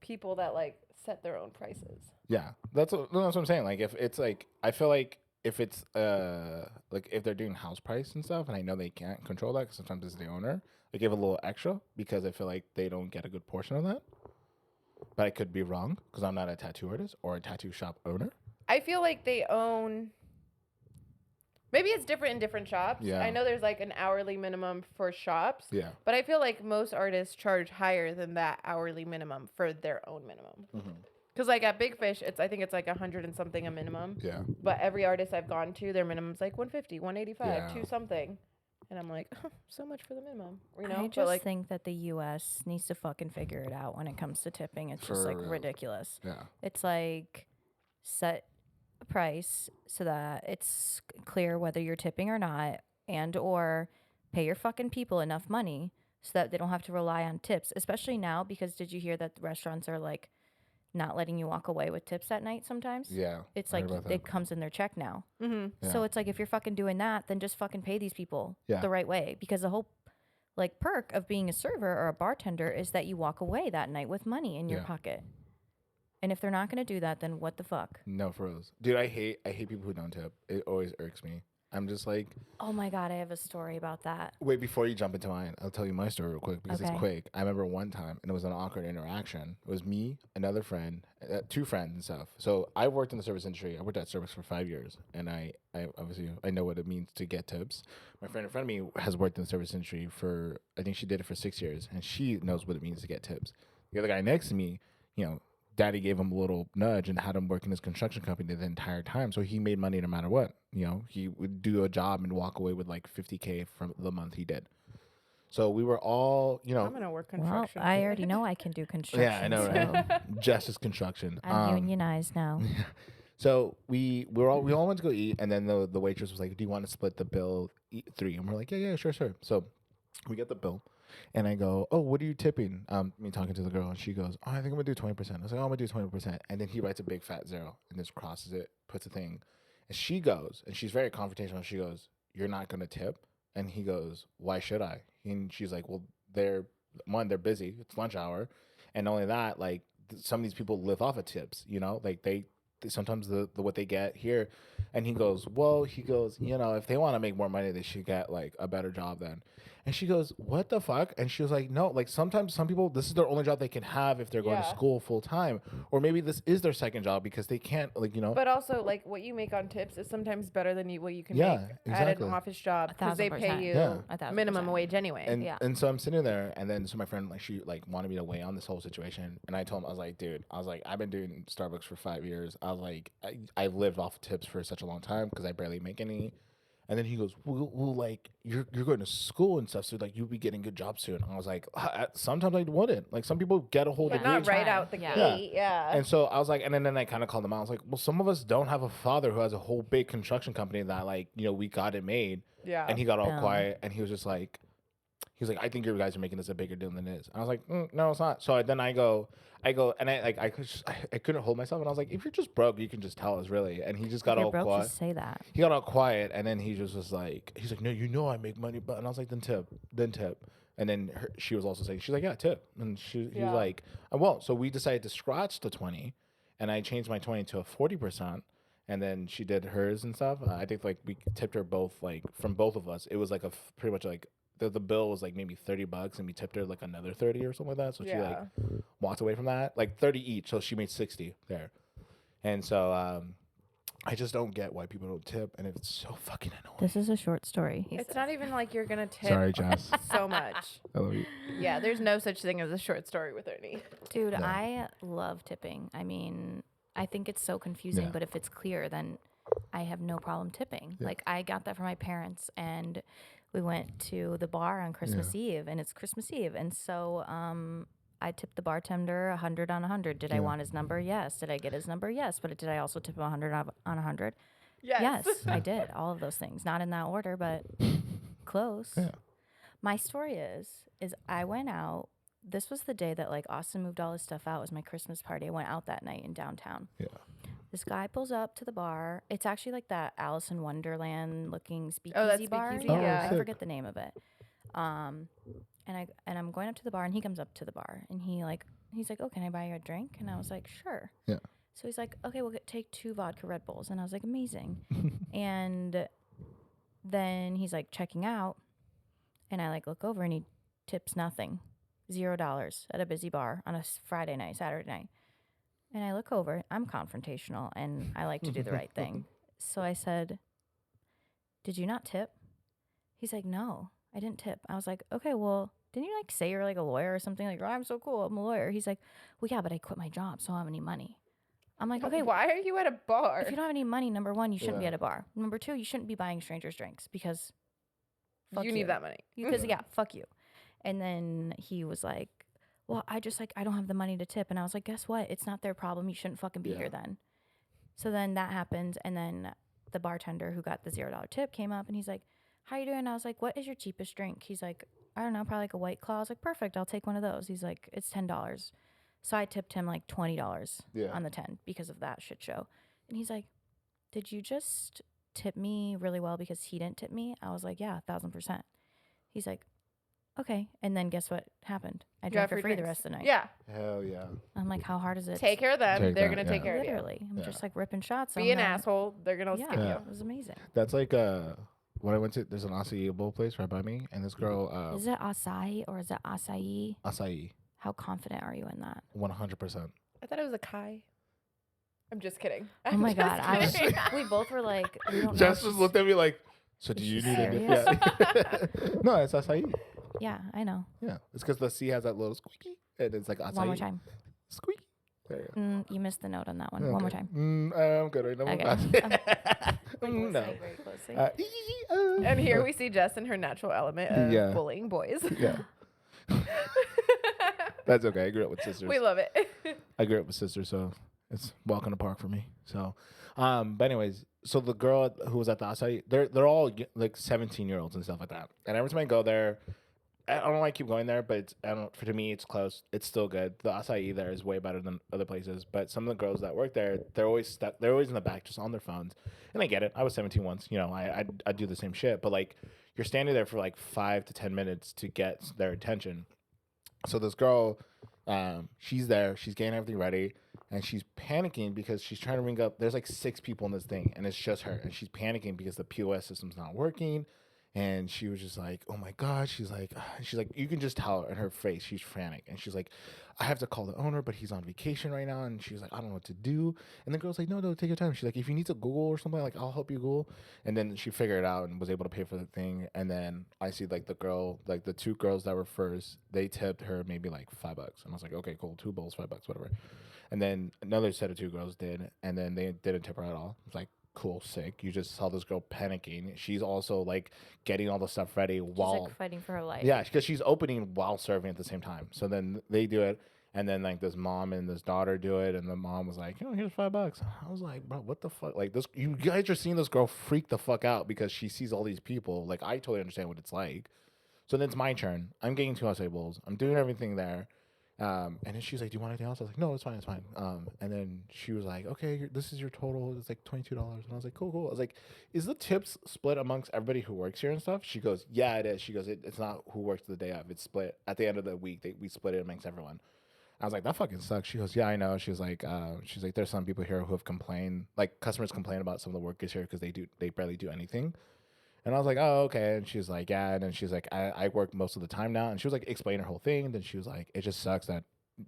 people that like set their own prices. Yeah, that's what I'm saying. Like if it's like I feel like if it's like if they're doing house price and stuff, and I know they can't control that because sometimes it's the owner, I give a little extra because I feel like they don't get a good portion of that. But I could be wrong because I'm not a tattoo artist or a tattoo shop owner. I feel like they own. Maybe it's different in different shops. Yeah. I know there's like an hourly minimum for shops. Yeah. But I feel like most artists charge higher than that hourly minimum for their own minimum. Mm-hmm. Because like at Big Fish, I think it's like 100 and something a minimum. Yeah. But every artist I've gone to, their minimum's like 150, 185, Yeah. 2 something. And I'm like, oh, so much for the minimum. You know? I But, just like, think that the U.S. needs to fucking figure it out when it comes to tipping. It's just For like real. ridiculous. Yeah. It's like set a price so that it's clear whether you're tipping or not, and or pay your fucking people enough money so that they don't have to rely on tips. Especially now, because did you hear that the restaurants are like not letting you walk away with tips at night sometimes? Yeah. It's I like heard about it that. comes in their check now. mm-hmm. Yeah. So it's like if you're fucking doing that, then just fucking pay these people Yeah. the right way, because the whole like perk of being a server or a bartender is that you walk away that night with money in your Yeah. pocket. And if they're not going to do that, then what the fuck? No, for reals. Dude, I hate people who don't tip. It always irks me. I'm just like, Oh my God, I have a story about that. wait, before you jump into mine, I'll tell you my story real quick because Okay. it's quick. I remember one time, and it was an awkward interaction. It was me, another friend, 2 friends and stuff. So I worked in the service industry. I worked at Service for 5 years, and I obviously I know what it means to get tips. My friend in front of me has worked in the service industry for, I think she did it for 6 years, and she knows what it means to get tips. The other guy next to me, Daddy gave him a little nudge and had him work in his construction company the entire time. So he made money no matter what. He would do a job and walk away with like $50K from the month he did. So we were all, I'm going to work Well, construction. I already know I can do construction. yeah, I know, right? Jess's construction. I'm unionized now. So we all went to go eat, and then the waitress was like, "Do you want to split the bill 3?" And we're like, "Yeah, sure." So we get the bill. And I go, "Oh, what are you tipping?" Me talking to the girl, and she goes, "Oh, I think I'm gonna do 20%." I was like, "Oh, I'm gonna do 20%." And then he writes a big fat 0 and just crosses it, puts a thing. And she goes, and she's very confrontational. She goes, "You're not gonna tip?" And he goes, "Why should I?" And she's like, "Well, they're busy. It's lunch hour, and not only that, like some of these people live off of tips. Like they sometimes the what they get here." And he goes, if they want to make more money, they should get like a better job then. And she goes, "What the fuck?" And she was like, "No, like sometimes some people, this is their only job they can have if they're going to Yeah. school full time, or maybe this is their second job because they can't, But also, like, what you make on tips is sometimes better than what you can Yeah, make at exactly. an office job because they 1,000%. pay you Yeah. 1,000%. minimum wage anyway. And Yeah. and so I'm sitting there, and then so my friend she wanted me to weigh on this whole situation, and I told him, I was like, "Dude, I've been doing Starbucks for 5 years. I was like, I lived off of tips for such a long time because I barely make any." And then he goes, well, like you're going to school and stuff, so like you'll be getting good jobs soon. And I was like, sometimes I wouldn't. Like some people get a whole Yeah. degree. Not right try. out the Yeah. gate, yeah. And so I was like, and then I kind of called them out. I was like, well, some of us don't have a father who has a whole big construction company that like, we got it made. Yeah. And he got all Boom. quiet, and he was like, "I think you guys are making this a bigger deal than it is." And I was like, "No, it's not." So then I go, and I couldn't hold myself, and I was like, "If you're just broke, you can just tell us, really." And he just got If you're all broke, quiet. just say that. He got all quiet, and then he just was like, he's like, "No, I make money," but and I was like, "Then tip." And then she was also saying, she's like, "Yeah, tip," and he Yeah. was like, "I won't." So we decided to scratch the 20, and I changed my 20 to a 40%. And then she did hers and stuff. I think like we tipped her both, like from both of us. It was like pretty much like the bill was like maybe $30, and we tipped her like another 30 or something like that. So she like walked away from that, like 30 each. So she made 60 there. And so I just don't get why people don't tip, and it's so fucking annoying. This is a short story. It's not even like you're going to tip Sorry, Jess. so much. I love you. Yeah, there's no such thing as a short story with Ernie. Dude, Yeah. I love tipping. I mean, I think it's so confusing, Yeah. but if it's clear, then I have no problem tipping. Yeah. Like, I got that from my parents, and we went to the bar on Christmas Eve, and it's Christmas Eve. And so I tipped the bartender 100 on 100. Did I Yeah. want his number? Yes. Did I get his number? Yes. But did I also tip him 100 on 100? Yes. Yes, I did. All of those things. Not in that order, but close. Yeah. My story is I went out. This was the day that like Austin moved all his stuff out. It was my Christmas party. I went out that night in downtown. Yeah. This guy pulls up to the bar. It's actually like that Alice in Wonderland looking speakeasy Oh, that bar. speakeasy, yeah. I sick. forget the name of it. And I'm going up to the bar, and he comes up to the bar, and he's like, "Oh, can I buy you a drink?" And I was like, "Sure." Yeah. So he's like, "Okay, we'll take 2 vodka Red Bulls," and I was like, "Amazing." And then he's like checking out, and I like look over, and he tips nothing, $0 at a busy bar on a Friday night, Saturday night. And I look over, I'm confrontational, and I like to do the right thing. So I said, "Did you not tip?" He's like, "No, I didn't tip." I was like, "Okay, well, didn't you like say you're like a lawyer or something? Like, oh, I'm so cool, I'm a lawyer." He's like, "Well, yeah, but I quit my job, so I don't have any money." I'm like, "Okay, Why are you at a bar? if you don't have any money, number one, you shouldn't be Yeah. at a bar. Number two, you shouldn't be buying strangers drinks because fuck You need that money. Because yeah, fuck you." And then he was like, "Well, I don't have the money to tip." And I was like, "Guess what? It's not their problem. You shouldn't fucking be Yeah. here then." So then that happened, and then the bartender who got the $0 tip came up, and he's like, "How you doing?" And I was like, "What is your cheapest drink?" He's like, "I don't know, probably like a White Claw." I was like, "Perfect, I'll take one of those." He's like, "It's $10." So I tipped him like $20 Yeah. on the 10 because of that shit show. And he's like, "Did you just tip me really well because he didn't tip me?" I was like, "Yeah, 1,000%. He's like, "Okay." And then guess what happened? I You drank got for free free the drinks. rest of the night. Yeah. Hell yeah. I'm like, how hard is it? Take care of them. Take They're that, going to take yeah. care of you. Literally. I'm Yeah. just like ripping shots. Be on an them. asshole. They're going to Yeah, skip Yeah. you. it was amazing. That's like when I went to there's an acai bowl place right by me, and this girl Is it acai or is it acai? acai How confident are you in that? 100%. I thought it was a Kai. I'm just kidding. Oh I'm my just god! I was, kidding. we both were like, we don't know. Jess if just she's- looked at me like, "So do Is you she need it?" serious? Yeah. No, it's acai. Yeah, I know. Yeah, it's because the C has that little squeaky, and it's like acai. One more time. Squeak. There you go. You missed the note on that one. One more time. I'm good right now. Okay. No. Very closely. And here we see Jess in her natural element of Yeah. bullying boys. Yeah. That's okay. I grew up with sisters. We love it. I grew up with sisters, so it's walk in the park for me. So, but anyways, so the girl who was at the acai, they're all like 17-year-olds and stuff like that. And every time I go there, I don't know why I keep going there, but to me it's close. It's still good. The acai there is way better than other places. But some of the girls that work there, they're always stuck. They're always in the back, just on their phones. And I get it. I was 17 once. You know, I do the same shit. But like, you're standing there for like 5 to 10 minutes to get their attention. So this girl, she's there. She's getting everything ready, and she's panicking because she's trying to ring up. There's like 6 people in this thing, and it's just her. And she's panicking because the POS system's not working. And she was just like, "Oh my God." She's like, you can just tell in her face, she's frantic. And she's like, "I have to call the owner, but he's on vacation right now." And she's like, "I don't know what to do." And the girl's like, no, take your time. She's like, "If you need to Google or something, like, I'll help you Google." And then she figured it out and was able to pay for the thing. And then I see like the girl, like the 2 girls that were first, they tipped her maybe like $5. And I was like, okay, cool. 2 bowls, $5, whatever. And then another set of 2 girls did. And then they didn't tip her at all. It was like, cool, sick. You just saw this girl panicking. She's also like getting all the stuff ready while She's like fighting for her life. yeah, because she's opening while serving at the same time. So then they do it, and then like this mom and this daughter do it, and the mom was like, "Here's $5." I was like, "Bro, what the fuck?" Like this, you guys are seeing this girl freak the fuck out because she sees all these people. Like I totally understand what it's like. So then it's my turn. I'm getting 2 acai bowls. I'm doing everything there. And then she's like, "Do you want anything else?" I was like, "No, it's fine, it's fine." And then she was like, "Okay, this is your total. It's like $22." And I was like, "Cool." I was like, "Is the tips split amongst everybody who works here and stuff?" She goes, "Yeah, it is." She goes, "It's not who works the day of. It's split at the end of the week. We split it amongst everyone." I was like, "That fucking sucks." She goes, "Yeah, I know." She's like, "There's some people here who have complained, like customers complain about some of the workers here because they barely do anything." And I was like, "Oh, okay." And she's like, "Yeah." And then she's like, I work most of the time now." And she was like explaining her whole thing. Then she was like, "It just sucks that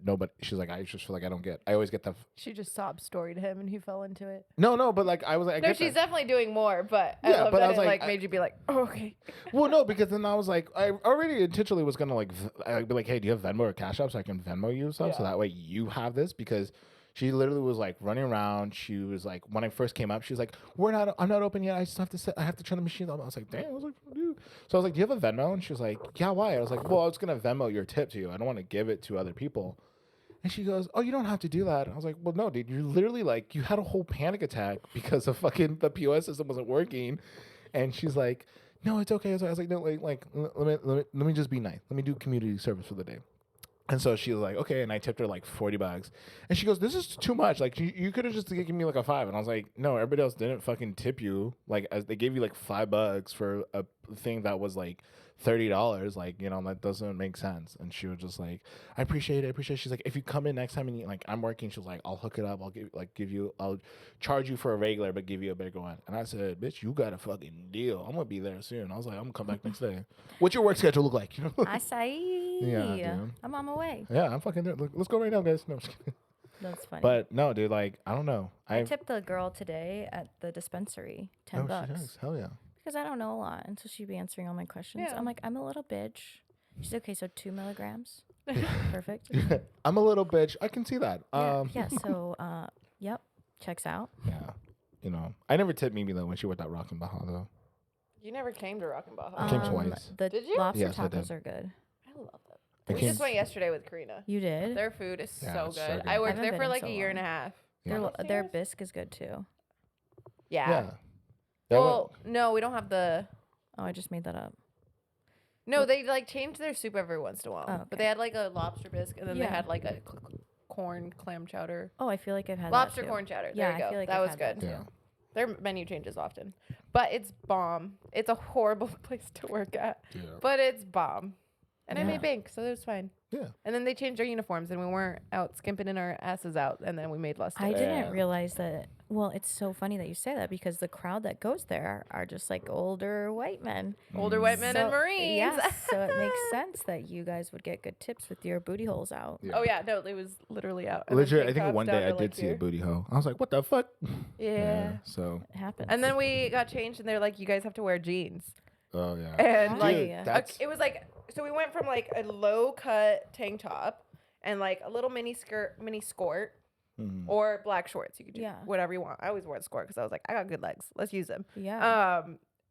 nobody." She's like, "I just feel like I always get the." She just sob story to him and he fell into it. No, but like I was like, I No, get she's that. definitely doing more, but I Yeah, love but that I was it like, made you be like, oh, okay. Well, no, because then I was like, I already intentionally was gonna like, I'd be like, "Hey, do you have Venmo or Cash App so I can Venmo you stuff so Yeah. that way you have this?" Because she literally was like running around. She was like, when I first came up, she was like, I'm not open yet. I just have to I have to turn the machine on." I was like, "Damn," I was like, "Dude." So I was like, do you have a Venmo? And she was like, yeah, why? I was like, well, I was going to Venmo your tip to you. I don't want to give it to other people. And she goes, oh, you don't have to do that. I was like, well, no, dude, you're literally like, you had a whole panic attack because of fucking the POS system wasn't working. And she's like, no, it's okay. I was like, no, let me just be nice. Let me do community service for the day. And so she was like, okay. And I tipped her like $40. And she goes, this is too much. Like, you could have just given me like a 5. And I was like, no, everybody else didn't fucking tip you. Like, as they gave you like $5 for a thing that was like $30. Like, you know, that doesn't make sense. And she was just like, I appreciate it. She's like, if you come in next time and like, I'm working, she was like, I'll hook it up. I'll charge you for a regular, but give you a bigger one. And I said, bitch, you got a fucking deal. I'm going to be there soon. I was like, I'm going to come back next day. What's your work schedule look like? You know? I say, dude. I'm on my way. Yeah, I'm fucking there. Look, let's go right now, guys. No, I'm just kidding. That's funny. But no, dude, like, I don't know. I tipped the girl today at the dispensary $10. She does. Hell yeah. Because I don't know a lot, and so she'd be answering all my questions. Yeah. I'm like, I'm a little bitch. She's okay, so 2 milligrams. Perfect. I'm a little bitch. I can see that. Yeah, so, yep, checks out. Yeah. You know, I never tipped Mimi, though, when she worked at Rock and Baja, though. You never came to Rock and Baja. I came twice. The Did you? lobster Yes, I did. tacos are good. I love them. I We came- just went yesterday with Karina. You did? Their food is Yeah, so it's so good. good. I worked Haven't there been for in like so a year and a long. half. Yeah. Their bisque is good, too. Yeah. Yeah. That Well, no, we don't have the. Oh, I just made that up. No, they like changed their soup every once in a while. Oh, But they had like a lobster bisque, and then they Yeah. had like a corn clam chowder. Oh, I feel like I've had Lobster that too. corn chowder. Yeah, There you go. I feel like that I've was had good. that yeah. too. Their menu changes often, but it's bomb. It's a horrible place to work at, Yeah. but it's bomb. And I Yeah. made bank, so it was fine. Yeah. And then they changed our uniforms, and we weren't out skimping in our asses out, and then we made less. I tips. didn't Yeah. realize that. Well, it's so funny that you say that because the crowd that goes there are just like older white men. Older white men and So- Marines. Yes, so it makes sense that you guys would get good tips with your booty holes out. Yeah. Oh yeah, no, it was literally out. And then Legit, I tank think tops one down day I to, did like, see a here. booty hole. I was like, what the fuck? Yeah. So, It happens. And then we got changed, and they're like, "You guys have to wear jeans." oh, yeah. And Dude, like, that's- it was like, so we went from like a low cut tank top and like a little mini skirt, Mhm. or black shorts. You could do Yeah. whatever you want. I always wore a skirt because I was like, I got good legs. Let's use them. yeah.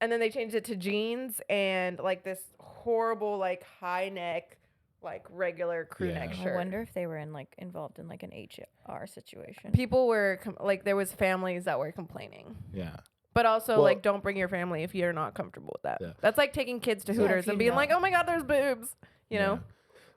And then they changed it to jeans and like this horrible like high neck, like regular crew Yeah. neck I shirt. wonder if they were involved in like an HR situation. People were like, there was families that were complaining. Yeah. But also, Well- like, don't bring your family if you're not comfortable with that. Yeah. That's like taking kids to Yeah, Hooters if you and being know. like, oh my God, there's boobs, you know?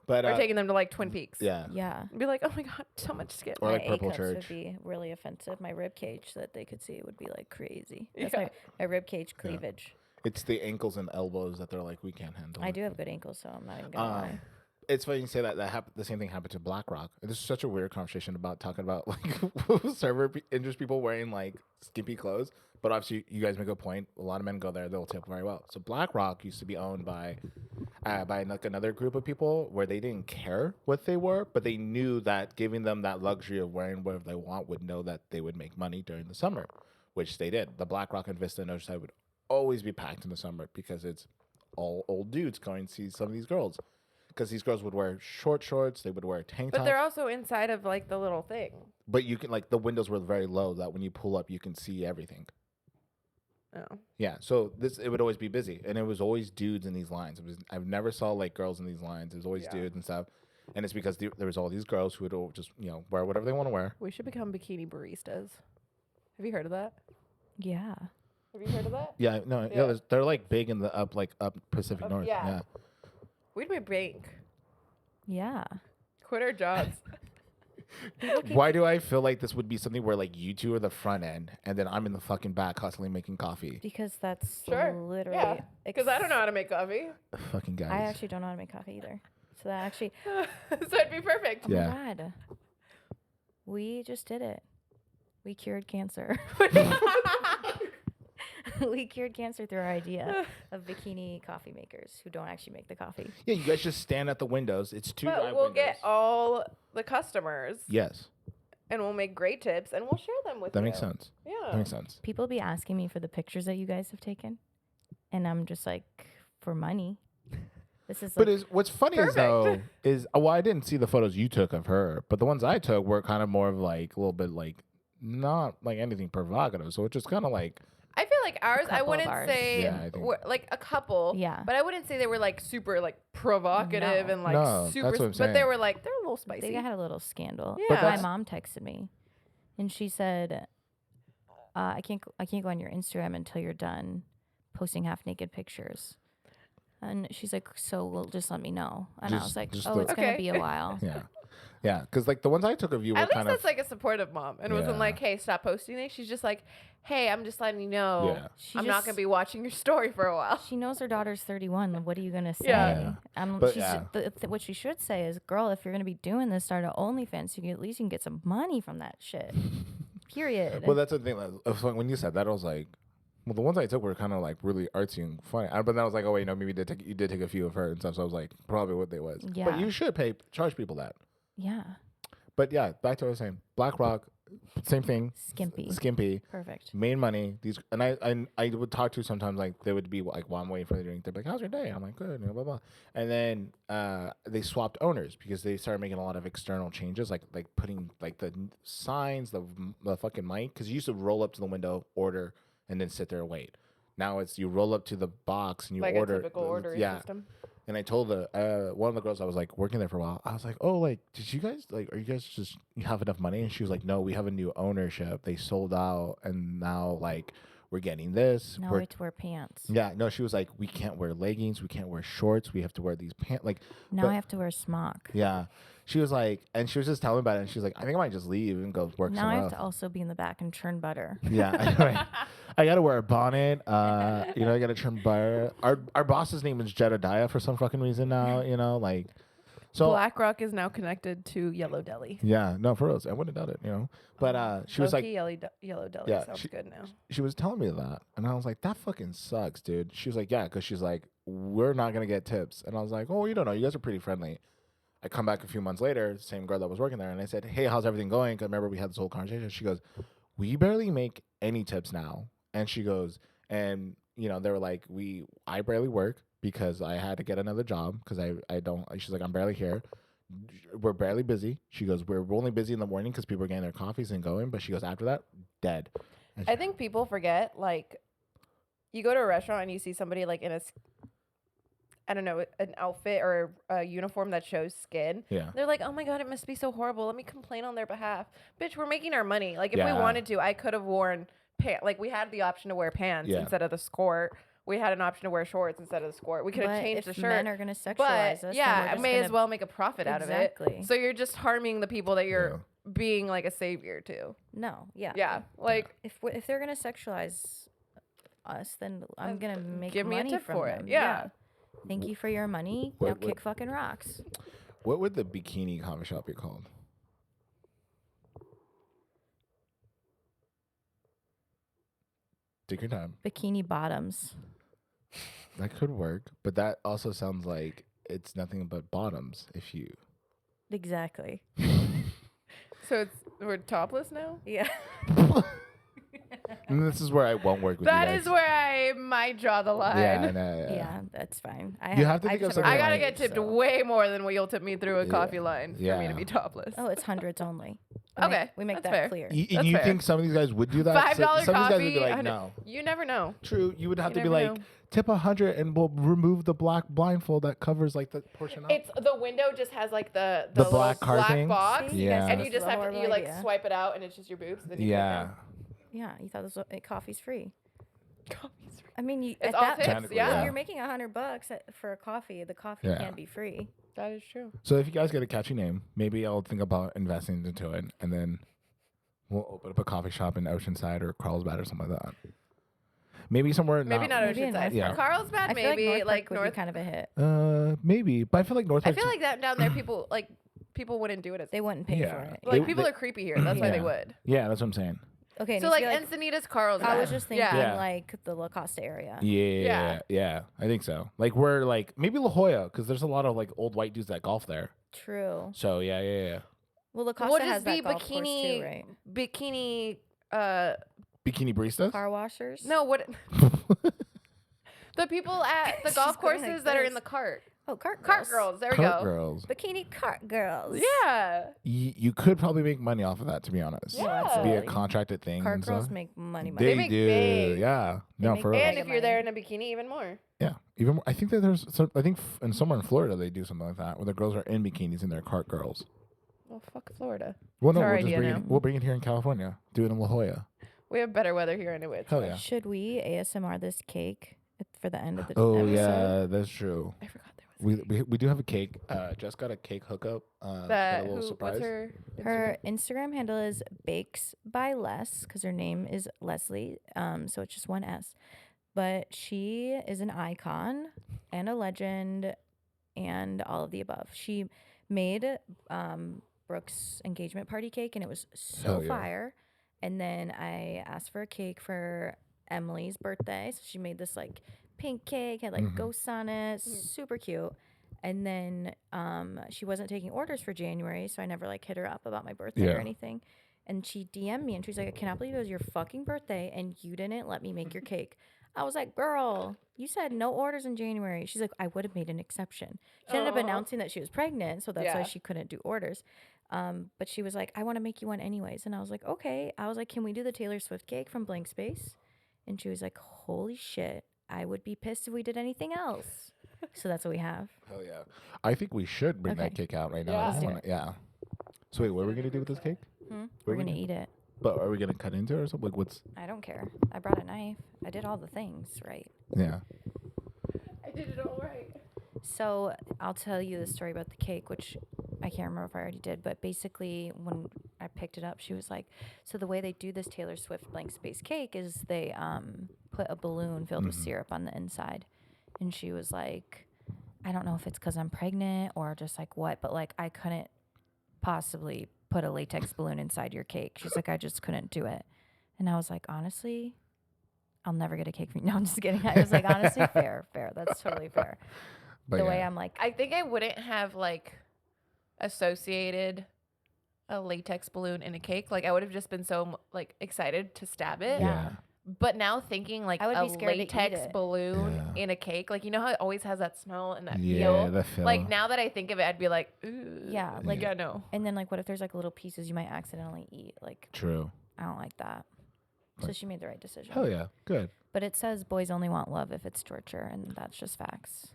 But, Or taking them to like Twin Peaks. yeah. Yeah. And be like, oh my God, so much skin. Or My like Purple A-cups Church. would be really offensive. My rib cage that they could see would be like crazy. That's Yeah. my rib cage cleavage. It's the ankles and elbows that they're like, we can't handle. I it. do have good ankles, so I'm not even gonna lie. It's funny you say that. The same thing happened to BlackRock. This is such a weird conversation about talking about like interest people wearing like skimpy clothes. But obviously, you guys make a point. A lot of men go there; they'll tip very well. So BlackRock used to be owned by like another group of people where they didn't care what they were, but they knew that giving them that luxury of wearing whatever they want would know that they would make money during the summer, which they did. The BlackRock and Vista and Oceanside would always be packed in the summer because it's all old dudes going to see some of these girls. Because these girls would wear short shorts, they would wear tank But tops. they're also inside of like the little thing. But you can like the windows were very low that when you pull up you can see everything. Oh. Yeah, so it would always be busy, and it was always dudes in these lines. I've never saw like girls in these lines. It was always Yeah. dudes and stuff, and it's because there was all these girls who would all just wear whatever they want to wear. We should become bikini baristas. Have you heard of that? Yeah. Have you heard of that? Yeah, no, Yeah. they're like big in the up Pacific North. yeah. Yeah. We'd be bank. Yeah. Quit our jobs. Why do I feel like this would be something where like you two are the front end, and then I'm in the fucking back hustling making coffee? Because that's Sure. literally. Yeah. Because I don't know how to make coffee. Fucking guys. I actually don't know how to make coffee either. So that actually. So it'd be perfect. Oh Yeah. my God. We just did it. We cured cancer. We cured cancer through our idea of bikini coffee makers who don't actually make the coffee. Yeah, you guys just stand at the windows. It's two But drive we'll windows. get all the customers Yes, and we'll make great tips and we'll share them with that you. makes sense. Yeah. That makes sense. People be asking me for the pictures that you guys have taken, and I'm just like, for money. This is. But Like, what's funny is Perfect. though is well, I didn't see the photos you took of her, but the ones I took were kind of more of like a little bit like not like anything provocative. So it's just kind of like I feel like ours, I couple of wouldn't ours. say Yeah, I think- were, like a couple. Yeah. But I wouldn't say they were like super like provocative No. and like No, super. that's what I'm But they saying. were like they're a little spicy. They had a little scandal. But My that's- mom texted me, and she said, I can't go on your Instagram until you're done posting half naked pictures." And she's like, "So, well, just let me know." And I Just- was like, just "Oh, the- it's gonna Okay. be a while." Yeah. Yeah. Because like the ones I took of you were At least kind that's of. like a supportive mom, and wasn't Yeah. like, "Hey, stop posting it." She's just like, "Hey, I'm just letting you know, Yeah. She I'm not just- gonna be watching your story for a while." She knows her daughter's 31. What are you gonna say? Yeah. But She's, yeah. what she should say is, "Girl, if you're gonna be doing this, start an OnlyFans. So at least you can get some money from that shit." Period. Well, that's the thing. When you said that, I was like, well, the ones I took were kind of like really artsy and funny. But then I was like, oh wait, no, maybe you did take a few of her and stuff. So I was like, probably what they was. Yeah. But you should charge people that. Yeah. But yeah, back to what I was saying. BlackRock, same thing. Skimpy. Skimpy. Perfect. Made money. And I would talk to sometimes like they would be like, while I'm waiting for the drink, they'd be like, how's your day? I'm like, good, blah blah. And then they swapped owners because they started making a lot of external changes, like putting like the signs, the fucking mic, because you used to roll up to the window, order, and then sit there and wait. Now it's you roll up to the box and you Like order. a typical ordering system. And I told one of the girls I was like working there for a while. I was like, "Oh, like, did you guys are you guys just you have enough money?" And she was like, "No, we have a new ownership. They sold out, and now like we're getting this. Now we're we have to wear pants. yeah, no." She was like, "We can't wear leggings. We can't wear shorts. We have to wear these pants." Like, Now but- I have to wear a smock. yeah. She was like, and she was just telling me about it. And she was like, "I think I might just leave and go work Now I somewhere have else." to also be in the back and churn butter. Yeah, right. I gotta wear a bonnet. I gotta trim butter. Our boss's name is Jedediah for some fucking reason now. Like, so BlackRock is now connected to Yellow Deli. yeah, no, for real. I wouldn't doubt it, But she was like, Yellow Deli Yeah, sounds good now. she was telling me that, and I was like, that fucking sucks, dude. She was like, yeah, because she's like, we're not gonna get tips, and I was like, oh, you don't know, you guys are pretty friendly. I come back a few months later, same girl that was working there, and I said, hey, how's everything going? 'Cause remember we had this whole conversation. She goes, we barely make any tips now, and she goes, and they were like, I barely work because I had to get another job because I don't. She's like, I'm barely here. We're barely busy. She goes, we're only busy in the morning because people are getting their coffees and going. But she goes, after that, dead. And I think people forget, like, you go to a restaurant and you see somebody like in I don't know, an outfit or a uniform that shows skin. yeah, They're like, oh my God, it must be so horrible. Let me complain on their behalf. Bitch, we're making our money. Like, if we Yeah. wanted to, I could have worn pants. Like, we had the option to wear pants Yeah. instead of the skirt. We had an option to wear shorts instead of the skirt. We could have But changed if the shirt. men are gonna sexualize But us, then yeah, we're I just may as gonna- well make a profit out of it. Exactly. So you're just harming the people that you're being like a savior to. No, yeah. Yeah, like If they're gonna sexualize us, then I'm gonna make give me a money tip from for it. them. Yeah. Thank you for your money. What- Now what- kick fucking rocks. what would the bikini coffee shop be called? Take your time. Bikini bottoms. That could work, but that also sounds like it's nothing but bottoms. If you, Exactly. so we're topless now. Yeah. and this is where I won't work with That you is guys. where I might draw the line. Yeah, I know, Yeah, that's fine. You have to I think of just have a something I gotta like- get tipped so- way more than what you'll tip me through a Yeah. coffee line for me to Yeah. be topless. Oh, it's hundreds only. Okay, We make that's that fair. clear. And That's you fair. think some of these guys would do that? $5 Some of these guys would coffee. be like, 100 no. You never know. True, you would have You to be never like, know. tip 100 and we'll remove the black blindfold that covers like the portion out. It's the window just has like the The little black card thing? box, See, you guys and think you this just is a have to horrible you like idea. swipe it out, and it's just your boobs. And then you put it Yeah. down. Yeah, you thought this was, coffee's free. Coffee's free. I mean, you, It's at all that, tips. Technically, Yeah, if you're making $100 for a coffee, the coffee Yeah. can't be free. that is true. So if you guys get a catchy name, maybe I'll think about investing into it, and then we'll open up a coffee shop in Oceanside or Carlsbad or something like that. Maybe somewhere Maybe not Maybe in Oceanside. North Yeah. Park. Carlsbad, I feel maybe like like North would North. be kind of a hit. Maybe, but I feel like North. I feel like that down there, people wouldn't do it as They wouldn't pay Yeah. for it. like They- people they- are creepy here. That's why they Yeah. would. Yeah, that's what I'm saying. Okay, it So needs to like be Encinitas, Carlsbad. I was just thinking Yeah. like the La Costa area. Yeah, I think so. Like we're like maybe La Jolla because there's a lot of like old white dudes that golf there. True. So yeah. Well, La Costa We'll has just be that golf course bikini, too, right? bikini. Bikini baristas. Car washers. No, what? The people at the She's golf going courses like that are in this. the cart. Oh, cart Cart girls. girls. There we Cart go. girls. Bikini cart girls. Yeah. You could probably make money off of that, to be honest. Yeah. Be a absolutely. contracted thing Cart and girls stuff. make money. They make do. big. Yeah. They No, make for big. real. And if you're there in a bikini, even more. Yeah. Even more, I think that there's some, I think in somewhere in Florida they do something like that where the girls are in bikinis and they're cart girls. Well, fuck Florida. Well, no, It's our we'll just idea bring now. it. We'll bring it here in California. Do it in La Jolla. We have better weather here anyway. It's Hell fine. yeah. Should we ASMR this cake for the end of the Oh episode? yeah, that's true. I forgot there was. We do have a cake. Jess got a cake hookup. That a little who? surprise. What's her? Her Instagram handle is Bakes by Les because her name is Leslie. So it's just one S. But she is an icon and a legend and all of the above. She made Brooke's engagement party cake and it was so Hell yeah. fire. And then I asked for a cake for Emily's birthday. So she made this like pink cake, had like ghosts on it, super cute. And then she wasn't taking orders for January, so I never like hit her up about my birthday Yeah. or anything. And she DM'd me and she's like, I cannot believe it was your fucking birthday and you didn't let me make your cake. I was like, girl, you said no orders in January. She's like, I would have made an exception. She ended up Aw. announcing that she was pregnant, so that's why Yeah. she couldn't do orders. But she was like, I want to make you one anyways. And I was like, okay. I was like, can we do the Taylor Swift cake from Blank Space? And she was like, holy shit. I would be pissed if we did anything else. So that's what we have. Hell yeah. I think we should bring that Okay. cake out right now. Yeah. I Let's just do wanna- yeah. So wait, what are we gonna do with this cake? We're going to eat it. But are we gonna cut into it or something? Like what's? I don't care. I brought a knife. I did all the things right. Yeah. I did it all right. So I'll tell you the story about the cake, which I can't remember if I already did, but basically when I picked it up, she was like, so the way they do this Taylor Swift Blank Space cake is they put a balloon filled with syrup on the inside. And she was like, I don't know if it's because I'm pregnant or just like what, but like I couldn't possibly put a latex balloon inside your cake. She's like, I just couldn't do it. And I was like, honestly, I'll never get a cake from you. No, I'm just kidding. I was like, honestly, fair. That's totally fair. But The yeah. way I'm like, I think I wouldn't have like associated a latex balloon in a cake. Like I would have just been so like excited to stab it. Yeah. But now thinking like I would a be scared to eat latex it. balloon Yeah. in a cake, like you know how it always has that smell and that Yeah, feel. the feel. Like now that I think of it, I'd be like, ooh, yeah, like, yeah, no. and then like, what if there's like little pieces you might accidentally eat? Like, True. I don't like that. So Like- she made the right decision. Hell yeah. Good. But it says boys only want love if it's torture, and that's just facts.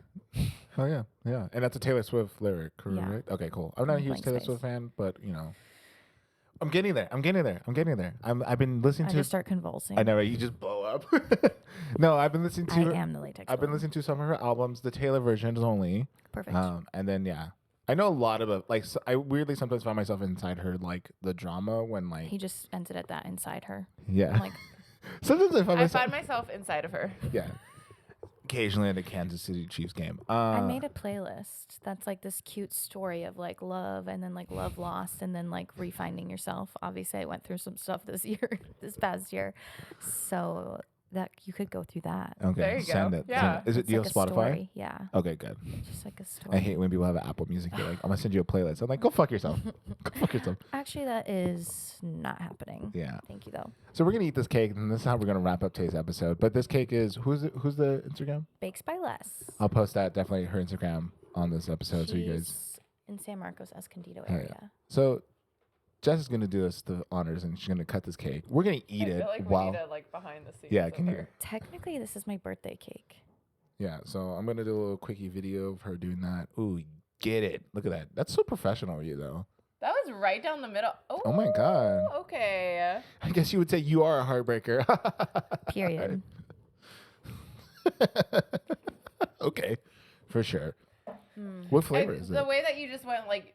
Hell yeah. Yeah. And that's a Taylor Swift lyric, Yeah. correct? Okay, cool. I'm not a huge Blank Taylor space. Swift fan, but you know, I'm getting there. I've been listening I to. just start convulsing. I know, right? You just blow up. No, I've been listening I to. am the latex. I've been balloon. listening to some of her albums, the Taylor versions only. Perfect. And then yeah, I know a lot of it. Like I weirdly sometimes find myself inside her, like the drama when like He just ended at that inside her. yeah. I'm like, Sometimes I find I myself find myself inside of her. yeah. Occasionally at a Kansas City Chiefs game. I made a playlist that's like this cute story of like love and then like love lost and then like refinding yourself. Obviously, I went through some stuff this past year, so that you could go through that. Okay, There you send go. it. Yeah. Send it. Is it It's do you like have a Spotify? story. Yeah, Okay, good. just like a story. I hate when people have Apple Music. They're like, I'm gonna send you a playlist. I'm like, go fuck yourself. Go fuck yourself. Actually, that is not happening. Yeah. Thank you though. So we're gonna eat this cake, and this is how we're gonna wrap up today's episode. But this cake is who's the Instagram? Bakes by Les. I'll post that definitely her Instagram on this episode, so you guys. She's in San Marcos Escondido Hell yeah. area. So Jess is gonna do us the honors, and she's gonna cut this cake. We're gonna eat I it feel like while. we need a like behind the scenes. Yeah, of can you- her. Technically, this is my birthday cake. Yeah, so I'm gonna do a little quickie video of her doing that. Ooh, get it! Look at that. That's so professional of you, though. That was right down the middle. Oh my God. Okay. I guess you would say you are a heartbreaker. Period. Okay, for sure. What flavor And is the it? way that you just went like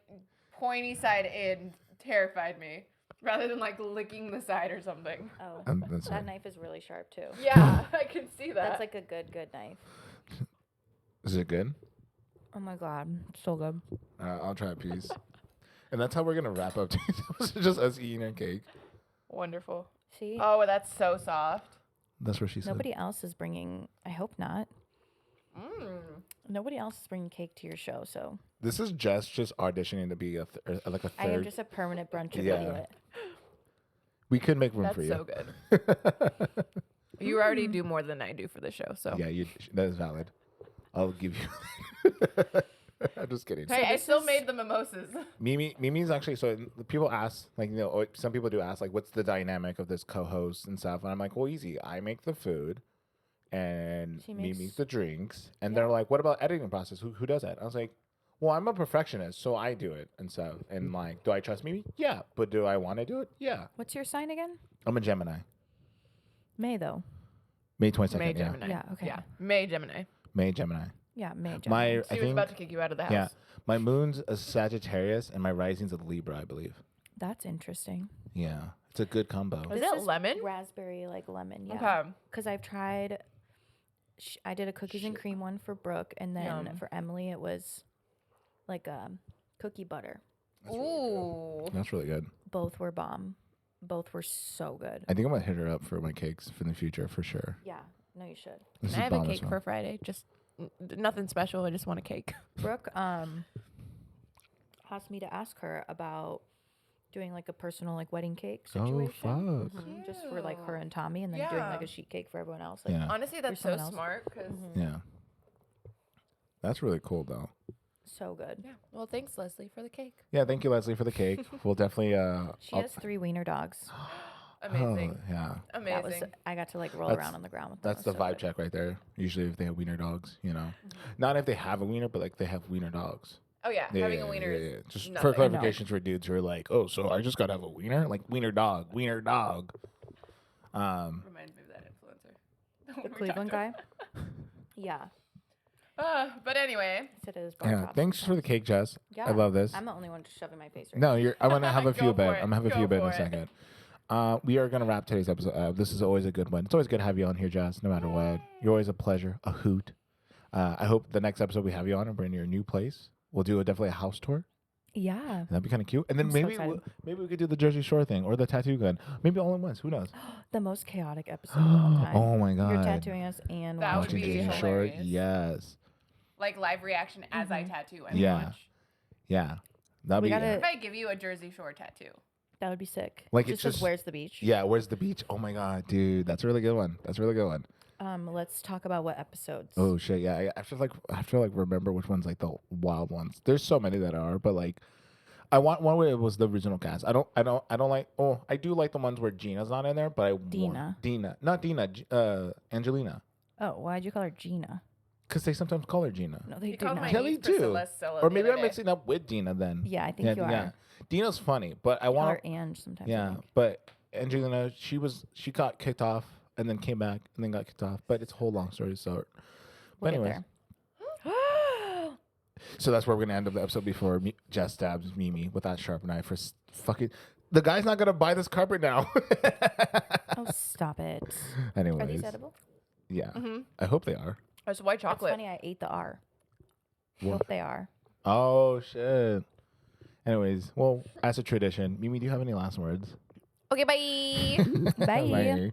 pointy side in terrified me, rather than like licking the side or something. Oh, That's that right. knife is really sharp too. Yeah, I can see that. That's like a good knife. Is it good? Oh my god, so good. I'll try a piece. And that's how we're gonna wrap up today's episode, just us eating our cake. wonderful. See, Oh, that's so soft. That's what she said. nobody else is bringing. I hope not. Mm. Nobody else is bringing cake to your show, so This is Jess just auditioning to be like a third. I am just a permanent brunch Yeah. idiot. We could make room That's for you. so good. You already do more than I do for the show, so Yeah, that is valid. I'll give you. I'm just kidding. Hey, I this still is- made the mimosas. Mimi's actually, so people ask, like, some people do ask, like, what's the dynamic of this co-host and stuff, and I'm like, well, easy. I make the food, and She Mimi's makes- the drinks, and Yeah. they're like, what about editing process? Who does that? I was like, well, I'm a perfectionist, so I do it and stuff. And like, do I trust Mimi? Yeah. But do I want to do it? Yeah. What's your sign again? I'm a Gemini. May though. May 22nd. May yeah. Gemini. Yeah, okay. Yeah, May Gemini. May Gemini. Yeah, May. My, Gemini. I She was think, about to kick you out of the house. yeah, my moon's a Sagittarius and my rising's a Libra, I believe. That's interesting. Yeah, it's a good combo. Is This it lemon? Raspberry, like lemon. Yeah. Okay. Because I've tried. I did a cookies and cream one for Brooke, and then Yum. for Emily it was like cookie butter. Ooh. That's really good. Both were bomb. Both were so good. I think I'm gonna hit her up for my cakes for the future for sure. Yeah. No, you should. This Can I is have a bomb as cake well. for Friday? Just nothing special. I just want a cake. Brooke asked me to ask her about doing like a personal like wedding cake Oh situation. fuck! Just for like her and Tommy, and then doing like Yeah. a sheet cake for everyone else. Like, Yeah, Honestly, that's so someone else. smart. Because yeah. That's really cool though. so good. yeah. Well, thanks, Leslie, for the cake. Yeah, thank you, Leslie, for the cake. We'll definitely. She has 3 wiener dogs. Amazing. Oh, yeah, Amazing. That was I got to like roll That's- around on the ground with them. that's It the was so vibe good. check right there. Usually, if they have wiener dogs, you know, not if they have a wiener, but like they have wiener dogs. oh yeah, having a wiener is Just for nothing. clarifications for dudes who are like, oh, so I just gotta have a wiener, like wiener dog. Reminds me of that influencer. The Cleveland guy. Yeah. But anyway, He said it is Yeah, thanks for the cake, Jess. Yeah. I love this. I'm the only one just shoving my face right No, you're. I'm gonna have a Go few for bit. it. I'm gonna have a Go few bit in for a it. second. We are gonna wrap today's episode. This is always a good one. It's always good to have you on here, Jess. No matter what, you're always a pleasure, a hoot. I hope the next episode we have you on and we're in your new place. We'll do definitely a house tour. Yeah. That'd be kind of cute. And then I'm so excited. maybe we could do the Jersey Shore thing or the tattoo gun. Maybe all in once. Who knows? The most chaotic episode of all time. Oh my god! You're tattooing us and That would Watching be Jersey Shore. Shore. hilarious. Yes. like live reaction as I tattoo and Yeah. watch. Yeah. That'd We be. gotta- If I give you a Jersey Shore tattoo, That would be sick. Like, just it's says, just- where's the beach? Yeah. Where's the beach? Oh my god, dude, that's a really good one. That's a really good one. Let's talk about what episodes. Oh shit, yeah. I have to like remember which ones like the wild ones. There's so many that are, but like, I want one where it was the original cast. I don't like. Oh, I do like the ones where Gina's not in there, but I Dina. not Dina. Angelina, Oh, why'd you call her Gina? because they sometimes call her Gina. No, they you do called not. my Kelly niece too. Priscilla Scylla Or the maybe other I'm day. mixing up with Dina then. Yeah, I think you are. Dina's funny, but I Call want her Ange sometimes. I Yeah, think. but Angelina, she got kicked off and then came back and then got kicked off. But it's a whole long story. So, We'll get anyways, there. so that's where we're gonna end up the episode before Jess stabs Mimi with that sharp knife for fucking. The guy's not gonna buy this carpet now. Oh, stop it. Anyways, Are these edible? yeah, I hope they are. It's white It's chocolate. funny, I ate the R. What? Hope they are. Oh shit. Anyways, well, as a tradition, Mimi, do you have any last words? Okay, bye. Bye. Bye.